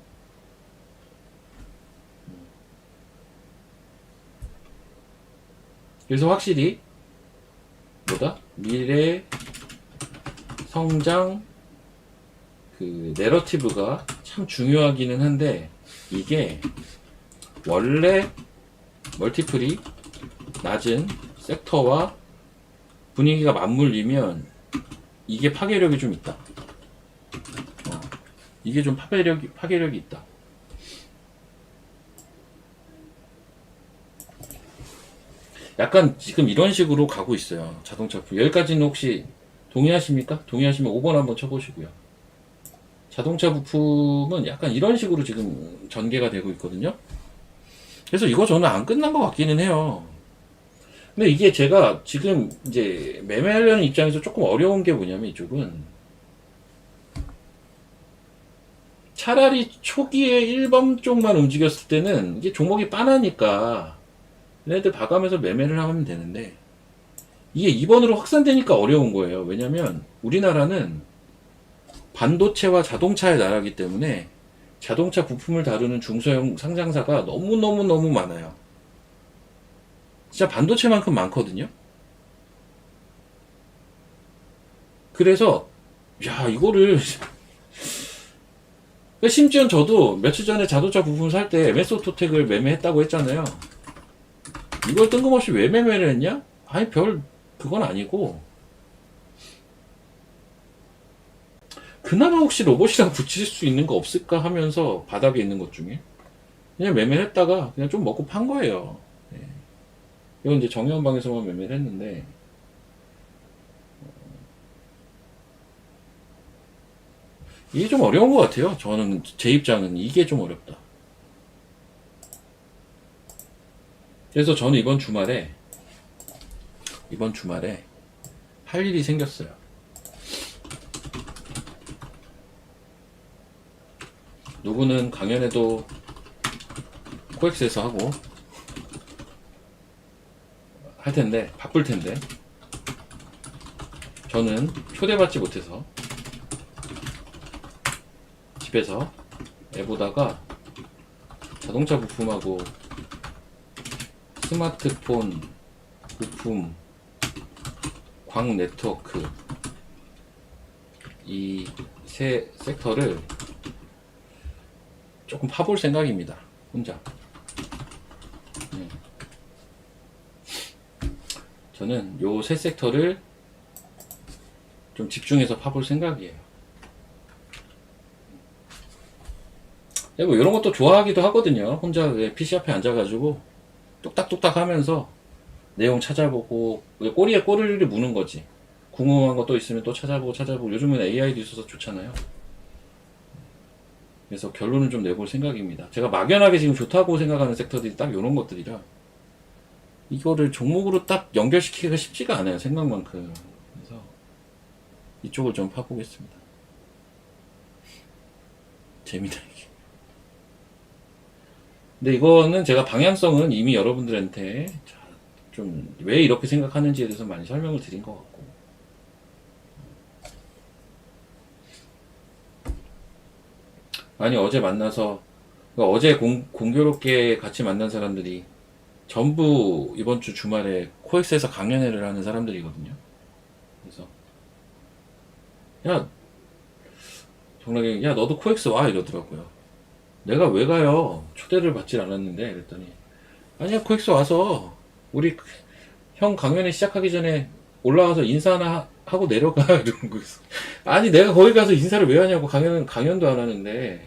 그래서 확실히 미래 성장 그 내러티브가 참 중요하기는 한데, 이게 원래 멀티플이 낮은 섹터와 분위기가 맞물리면 이게 파괴력이 좀 있다. 이게 좀 파괴력이 있다. 약간 지금 이런 식으로 가고 있어요. 자동차 부품. 여기까지는 혹시 동의하십니까? 동의하시면 5번 한번 쳐보시고요. 자동차 부품은 약간 이런 식으로 지금 전개가 되고 있거든요. 그래서 이거 저는 안 끝난 것 같기는 해요. 근데 이게 제가 지금 이제 매매하려는 입장에서 조금 어려운 게 뭐냐면, 이쪽은 차라리 초기에 1번 쪽만 움직였을 때는 이게 종목이 빠나니까 얘네들 봐가면서 매매를 하면 되는데, 이게 2번으로 확산되니까 어려운 거예요. 왜냐면 우리나라는 반도체와 자동차의 나라이기 때문에 자동차 부품을 다루는 중소형 상장사가 너무너무 많아요. 진짜 반도체만큼 많거든요. 그래서 이거를 심지어 저도 며칠 전에 자동차 부품 살 때 MS 오토텍을 매매했다고 했잖아요. 이걸 뜬금없이 왜 매매를 했냐? 아니, 그건 아니고, 그나마 혹시 로봇이랑 붙일 수 있는 거 없을까 하면서 바닥에 있는 것 중에 그냥 매매를 했다가 그냥 좀 먹고 판 거예요. 네. 이건 이제 정의원방에서만 매매를 했는데, 이게 좀 어려운 것 같아요. 저는, 제 입장은 이게 좀 어렵다. 그래서 저는 이번 주말에 할 일이 생겼어요. 누구는 강연에도 코엑스에서 하고 할 텐데, 바쁠 텐데, 저는 초대받지 못해서 집에서 앱보다가 자동차 부품하고 스마트폰 부품, 광 네트워크, 이 세 섹터를 조금 파볼 생각입니다. 혼자. 네. 저는 요 세 섹터를 좀 집중해서 파볼 생각이에요. 뭐 이런 것도 좋아하기도 하거든요. 혼자 PC 앞에 앉아가지고 뚝딱뚝딱 하면서 내용 찾아보고 꼬리에 꼬리를 무는 거지. 궁금한 거 또 있으면 또 찾아보고 요즘은 AI도 있어서 좋잖아요. 그래서 결론을 좀 내볼 생각입니다. 제가 막연하게 지금 좋다고 생각하는 섹터들이 딱 이런 것들이라 이거를 종목으로 딱 연결시키기가 쉽지가 않아요. 생각만큼. 그래서 이쪽을 좀 파보겠습니다. 재미다 이게. 근데 이거는 제가 방향성은 이미 여러분들한테 좀 왜 이렇게 생각하는지에 대해서 많이 설명을 드린 것 같고, 아니 어제 만나서 그러니까 어제 공교롭게 같이 만난 사람들이 전부 이번 주 주말에 코엑스에서 강연회를 하는 사람들이거든요. 그래서 야 정락이 야 너도 코엑스 와 이러더라고요. 내가 왜 가요? 초대를 받질 않았는데 그랬더니 아니야 코엑스 와서 우리 형 강연회 시작하기 전에 올라가서 인사나 하고 내려가 이러는 거 있어. 아니 내가 거기 가서 인사를 왜 하냐고. 강연도 안 하는데.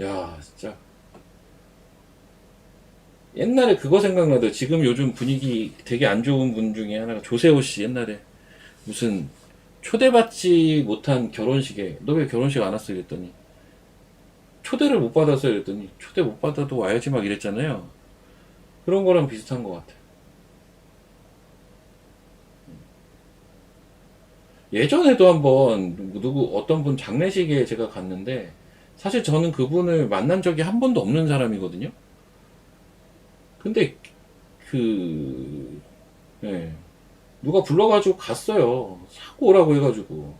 야 진짜 옛날에 그거 생각나도. 지금 요즘 분위기 되게 안 좋은 분 중에 하나가 조세호 씨. 옛날에 무슨 초대받지 못한 결혼식에 너 왜 결혼식 안 왔어 이랬더니 초대를 못 받았어 이랬더니 초대 못 받아도 와야지 막 이랬잖아요. 그런 거랑 비슷한 것 같아요. 예전에도 한번 어떤 분 장례식에 제가 갔는데 사실 저는 그분을 만난 적이 한 번도 없는 사람이거든요. 근데 예, 누가 불러가지고 갔어요. 사고 오라고 해가지고.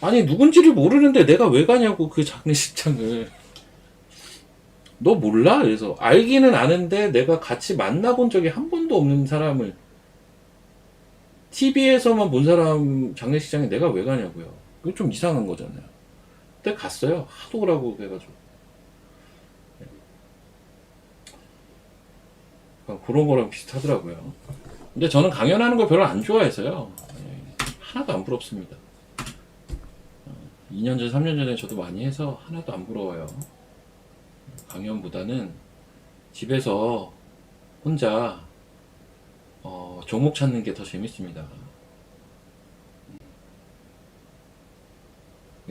아니 누군지를 모르는데 내가 왜 가냐고 그 장례식장을. 너 몰라? 그래서 알기는 아는데 내가 같이 만나본 적이 한 번도 없는 사람을 TV에서만 본 사람 장례식장에 내가 왜 가냐고요. 그게 좀 이상한 거잖아요. 그때 갔어요. 하도 오라고 해가지고. 그런 거랑 비슷하더라고요. 근데 저는 강연하는 걸 별로 안 좋아해서요. 하나도 안 부럽습니다. 2년 전, 3년 전에 저도 많이 해서 하나도 안 부러워요. 강연보다는 집에서 혼자 종목 찾는 게 더 재밌습니다.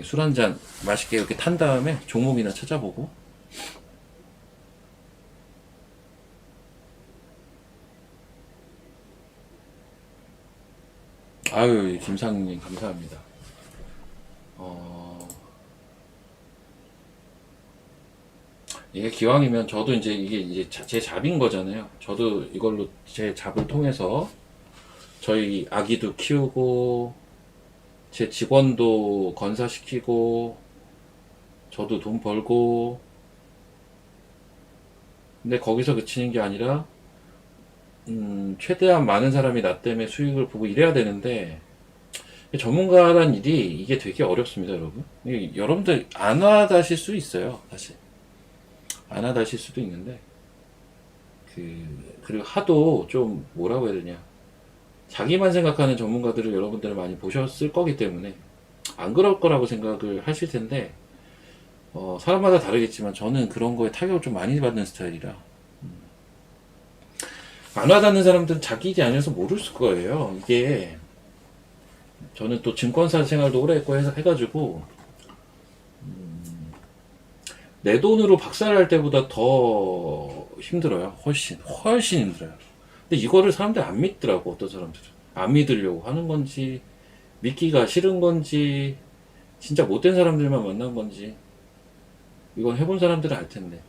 술 한 잔 맛있게 이렇게 탄 다음에 종목이나 찾아보고. 아유, 김상님 감사합니다. 이게 기왕이면 저도 이게 제 잡인 거잖아요. 저도 이걸로 제 잡을 통해서 저희 아기도 키우고 제 직원도 건사시키고 저도 돈 벌고. 근데 거기서 그치는 게 아니라 최대한 많은 사람이 나 때문에 수익을 보고 이래야 되는데, 전문가란 일이 이게 되게 어렵습니다, 여러분. 여러분들 안 와다실 수 있어요, 사실. 안 와다실 수도 있는데, 그리고 하도 좀 뭐라고 해야 되냐. 자기만 생각하는 전문가들을 여러분들은 많이 보셨을 거기 때문에 안 그럴 거라고 생각을 하실 텐데, 사람마다 다르겠지만 저는 그런 거에 타격을 좀 많이 받는 스타일이라. 안 와닿는 사람들은 자기 일이 아니어서 모를 거예요. 이게 저는 또 증권사 생활도 오래 했고 해가지고 내 돈으로 박살날 때보다 더 힘들어요. 훨씬 힘들어요. 근데 이거를 사람들이 안 믿더라고. 어떤 사람들은 안 믿으려고 하는 건지, 믿기가 싫은 건지, 진짜 못된 사람들만 만난 건지, 이건 해본 사람들은 알 텐데.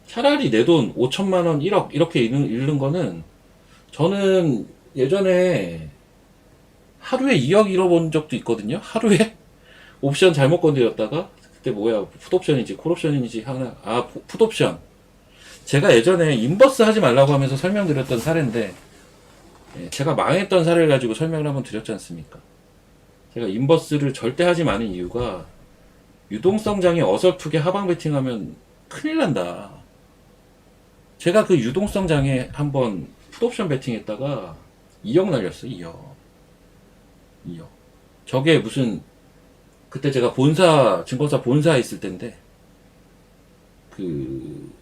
차라리 내 돈 5천만 원, 1억 이렇게 잃는 거는, 저는 예전에 하루에 2억 잃어본 적도 있거든요. 하루에 옵션 잘못 건드렸다가, 그때 뭐야, 풋옵션인지 콜옵션인지 하나, 풋옵션. 제가 예전에 인버스 하지 말라고 하면서 설명드렸던 사례인데, 예, 제가 망했던 사례를 가지고 설명을 한번 드렸지 않습니까? 제가 인버스를 절대 하지 않은 이유가 유동성 장에 어설프게 하방 베팅하면 큰일 난다. 제가 그 유동성 장에 한번 풋옵션 베팅했다가 2억 날렸어요. 2억. 2억. 저게 무슨 그때 제가 본사 증권사 본사에 있을 때인데 그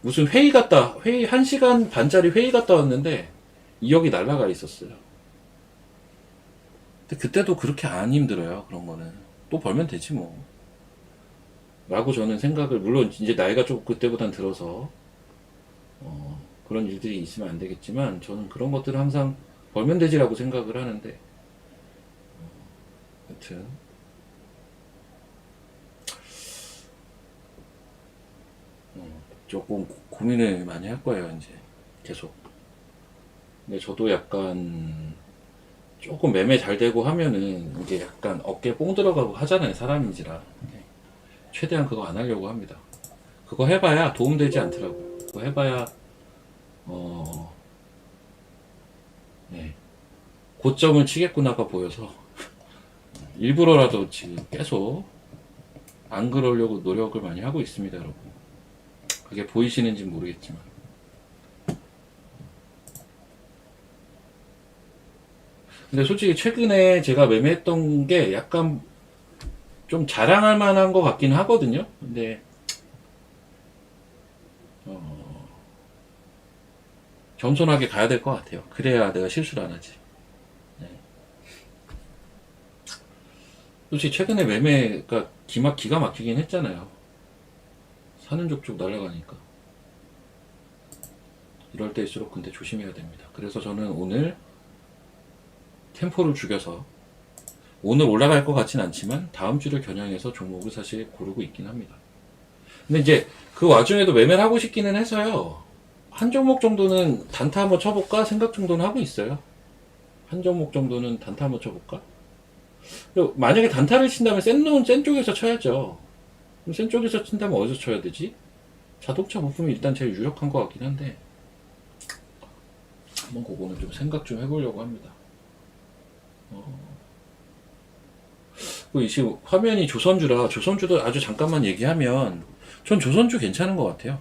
무슨 회의 1시간 반짜리 회의 갔다 왔는데 2억이 날라가 있었어요. 근데 그때도 그렇게 안 힘들어요. 그런 거는 또 벌면 되지 뭐 라고 저는 생각을, 물론 이제 나이가 좀 그때보단 들어서 그런 일들이 있으면 안 되겠지만 저는 그런 것들을 항상 벌면 되지라고 생각을 하는데, 여튼 조금 고민을 많이 할 거예요 이제 계속. 근데 저도 약간 조금 매매 잘 되고 하면은 이게 약간 어깨 뽕 들어가고 하잖아요, 사람인지라. 최대한 그거 안 하려고 합니다. 그거 해봐야 도움되지 않더라고요. 그거 해봐야 네, 고점을 치겠구나가 보여서 일부러라도 지금 계속 안 그러려고 노력을 많이 하고 있습니다, 여러분. 그게 보이시는지 모르겠지만. 근데 솔직히 최근에 제가 매매했던 게 약간 좀 자랑할 만한 것 같긴 하거든요. 근데 겸손하게 가야 될 것 같아요. 그래야 내가 실수를 안 하지. 네. 솔직히 최근에 매매가 기가 막히긴 했잖아요. 사는 족족 날아가니까. 이럴 때일수록 근데 조심해야 됩니다. 그래서 저는 오늘 템포를 죽여서, 오늘 올라갈 것 같진 않지만 다음 주를 겨냥해서 종목을 사실 고르고 있긴 합니다. 근데 이제 그 와중에도 매매를 하고 싶기는 해서요. 한 종목 정도는 단타 한번 쳐볼까 생각 정도는 하고 있어요. 한 종목 정도는 단타 한번 쳐볼까? 그리고 만약에 단타를 친다면 센 쪽에서 쳐야죠. 그럼 센 쪽에서 친다면 어디서 쳐야 되지? 자동차 부품이 일단 제일 유력한 것 같긴 한데 한번 그거는 좀 생각 좀 해보려고 합니다. 지금 화면이 조선주라, 조선주도 아주 잠깐만 얘기하면 전 조선주 괜찮은 것 같아요.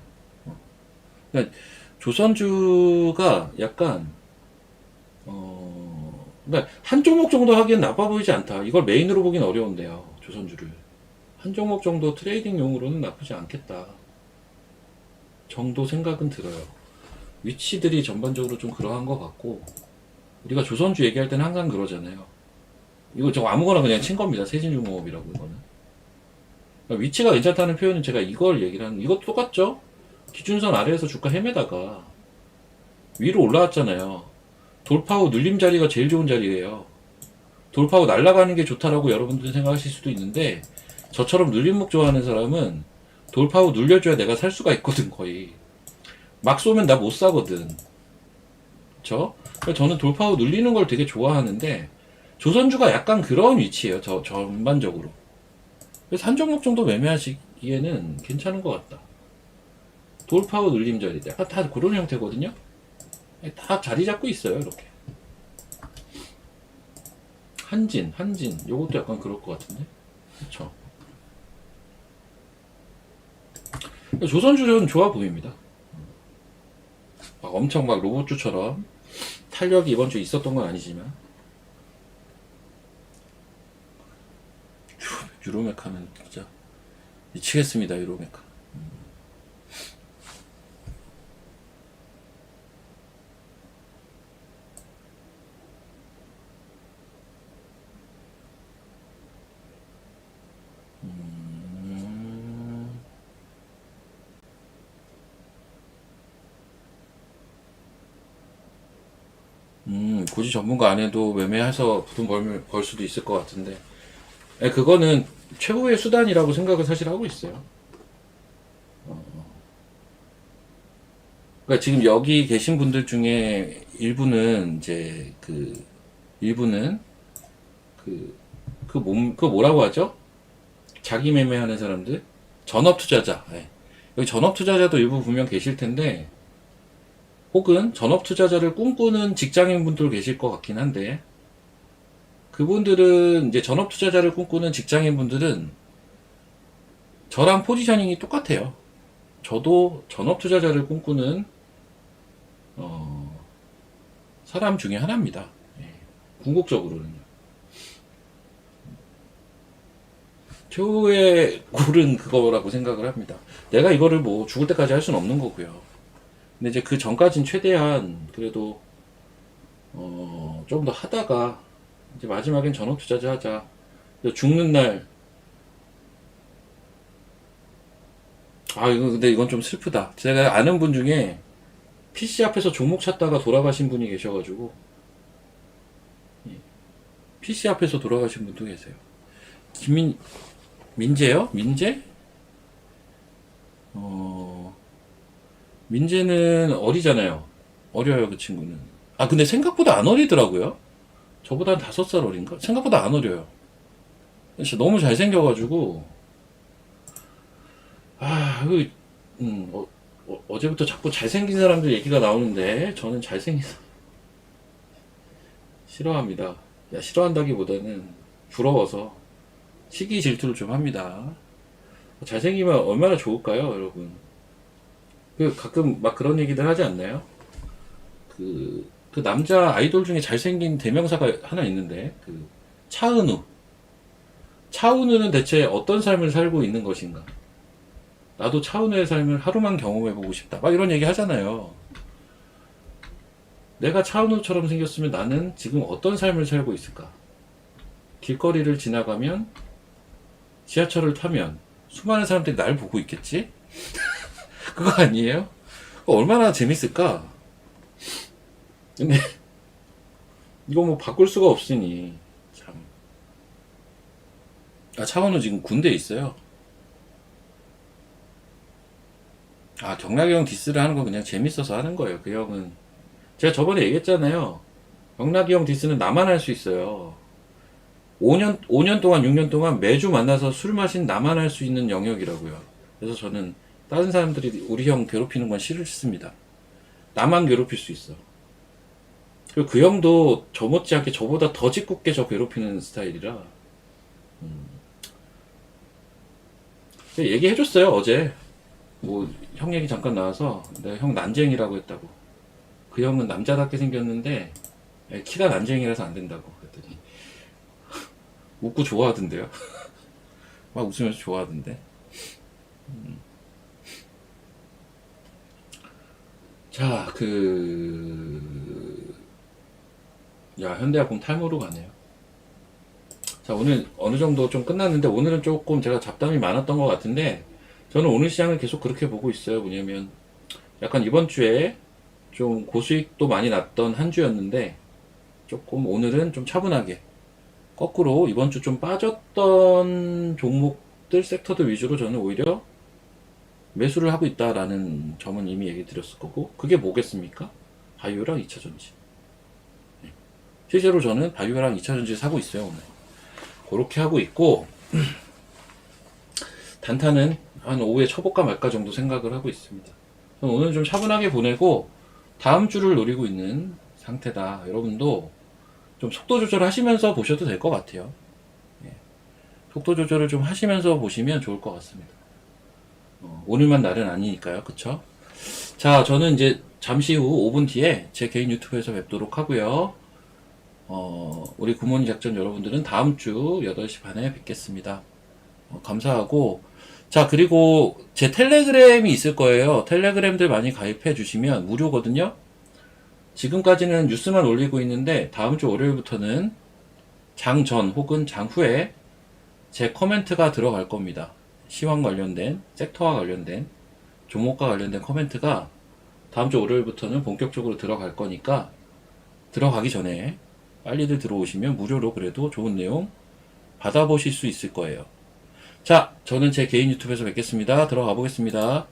그러니까 조선주가 약간 그러니까 한 종목 정도 하기엔 나빠 보이지 않다. 이걸 메인으로 보긴 어려운데요, 조선주를. 한 종목 정도 트레이딩용으로는 나쁘지 않겠다 정도 생각은 들어요. 위치들이 전반적으로 좀 그러한 것 같고, 우리가 조선주 얘기할 때는 항상 그러잖아요. 이거 저 아무거나 그냥 친 겁니다. 세진중공업이라고. 이거는 그러니까 위치가 괜찮다는 표현은 제가 이걸 얘기를 하는, 이것도 똑같죠. 기준선 아래에서 주가 헤매다가 위로 올라왔잖아요. 돌파 후 눌림 자리가 제일 좋은 자리예요. 돌파 후 날아가는 게 좋다라고 여러분들이 생각하실 수도 있는데, 저처럼 눌림목 좋아하는 사람은 돌파 후 눌려줘야 내가 살 수가 있거든. 거의 막 쏘면 나 못 사거든. 그쵸? 저는 돌파 후 눌리는 걸 되게 좋아하는데, 조선주가 약간 그런 위치예요, 전반적으로. 그래서 한 종목 정도 매매하시기에는 괜찮은 것 같다. 돌파 후 눌림 자리, 약간 다 그런 형태거든요. 다 자리 잡고 있어요, 이렇게. 한진, 요것도 약간 그럴 것 같은데, 그쵸? 조선주는 좋아 보입니다. 막 엄청 막 로봇주처럼 탄력이 이번 주 있었던 건 아니지만, 유로메카는 진짜 미치겠습니다, 유로메카. 굳이 전문가 안 해도 매매해서 돈 벌 수도 있을 것 같은데, 그거는 최후의 수단이라고 생각을 사실 하고 있어요. 그러니까 지금 여기 계신 분들 중에 일부는 이제 일부는 그 뭐라고 하죠? 자기 매매하는 사람들? 전업 투자자. 예. 여기 전업 투자자도 일부 분명 계실 텐데, 혹은 전업 투자자를 꿈꾸는 직장인분들 계실 것 같긴 한데, 그분들은 이제 전업 투자자를 꿈꾸는 직장인분들은 저랑 포지셔닝이 똑같아요. 저도 전업 투자자를 꿈꾸는 사람 중에 하나입니다. 예, 궁극적으로는요. 최후의 골은 그거라고 생각을 합니다. 내가 이거를 뭐 죽을 때까지 할 수는 없는 거고요. 근데 이제 그 전까진 최대한 그래도 좀 더 하다가 이제 마지막엔 전업 투자자 하자. 죽는 날, 아 이거 근데 이건 좀 슬프다. 제가 아는 분 중에 PC 앞에서 종목 찾다가 돌아가신 분이 계셔가지고, PC 앞에서 돌아가신 분도 계세요. 민재요? 민재? 민재는 어리잖아요. 어려요, 그 친구는. 아, 근데 생각보다 안 어리더라고요. 저보다 한 5살 어린가? 생각보다 안 어려요. 진짜 너무 잘생겨가지고, 아, 어제부터 자꾸 잘생긴 사람들 얘기가 나오는데, 저는 잘생긴 사람 싫어합니다. 야, 싫어한다기보다는 부러워서 시기 질투를 좀 합니다. 잘생기면 얼마나 좋을까요, 여러분? 그 가끔 막 그런 얘기들 하지 않나요? 그 남자 아이돌 중에 잘생긴 대명사가 하나 있는데, 차은우. 차은우는 대체 어떤 삶을 살고 있는 것인가? 나도 차은우의 삶을 하루만 경험해보고 싶다. 막 이런 얘기 하잖아요. 내가 차은우처럼 생겼으면 나는 지금 어떤 삶을 살고 있을까? 길거리를 지나가면, 지하철을 타면, 수많은 사람들이 날 보고 있겠지? 그거 아니에요? 얼마나 재밌을까? 근데, 이거 뭐 바꿀 수가 없으니, 참. 아, 차은우 지금 군대에 있어요. 아, 경락이 형 디스를 하는 건 그냥 재밌어서 하는 거예요. 그 형은. 제가 저번에 얘기했잖아요. 경락이 형 디스는 나만 할 수 있어요. 5년 동안, 6년 동안 매주 만나서 술 마신 나만 할 수 있는 영역이라고요. 그래서 저는 다른 사람들이 우리 형 괴롭히는 건 싫습니다. 나만 괴롭힐 수 있어. 그리고 그 형도 저 못지않게 저보다 더 짓궂게 저 괴롭히는 스타일이라. 얘기해줬어요, 어제. 뭐, 형 얘기 잠깐 나와서 내가 형 난쟁이라고 했다고. 그 형은 남자답게 생겼는데 키가 난쟁이라서 안 된다고 그랬더니 웃고 좋아하던데요. 막 웃으면서 좋아하던데. 자, 야, 현대화공 탈모로 가네요. 자, 오늘 어느 정도 좀 끝났는데, 오늘은 조금 제가 잡담이 많았던 것 같은데, 저는 오늘 시장을 계속 그렇게 보고 있어요. 뭐냐면, 약간 이번 주에 좀 고수익도 많이 났던 한 주였는데, 조금 오늘은 좀 차분하게, 거꾸로 이번 주 좀 빠졌던 종목들, 섹터들 위주로 저는 오히려 매수를 하고 있다라는 점은 이미 얘기 드렸을 거고, 그게 뭐겠습니까? 바이오랑 2차전지. 실제로 저는 바이오랑 2차전지 사고 있어요, 오늘. 그렇게 하고 있고, 단타는 한 오후에 쳐볼까 말까 정도 생각을 하고 있습니다. 오늘 좀 차분하게 보내고, 다음 주를 노리고 있는 상태다. 여러분도 좀 속도 조절 하시면서 보셔도 될 것 같아요. 예. 속도 조절을 좀 하시면서 보시면 좋을 것 같습니다. 오늘만 날은 아니니까요. 그쵸? 자, 저는 이제 잠시 후 5분 뒤에 제 개인 유튜브에서 뵙도록 하고요. 우리 굿모닝 작전 여러분들은 다음 주 8시 반에 뵙겠습니다. 감사하고, 자, 그리고 제 텔레그램이 있을 거예요. 텔레그램들 많이 가입해 주시면 무료거든요. 지금까지는 뉴스만 올리고 있는데, 다음 주 월요일부터는 장 전 혹은 장 후에 제 코멘트가 들어갈 겁니다. 시황 관련된, 섹터와 관련된, 종목과 관련된 코멘트가 다음 주 월요일부터는 본격적으로 들어갈 거니까, 들어가기 전에 빨리들 들어오시면 무료로 그래도 좋은 내용 받아보실 수 있을 거예요. 자, 저는 제 개인 유튜브에서 뵙겠습니다. 들어가 보겠습니다.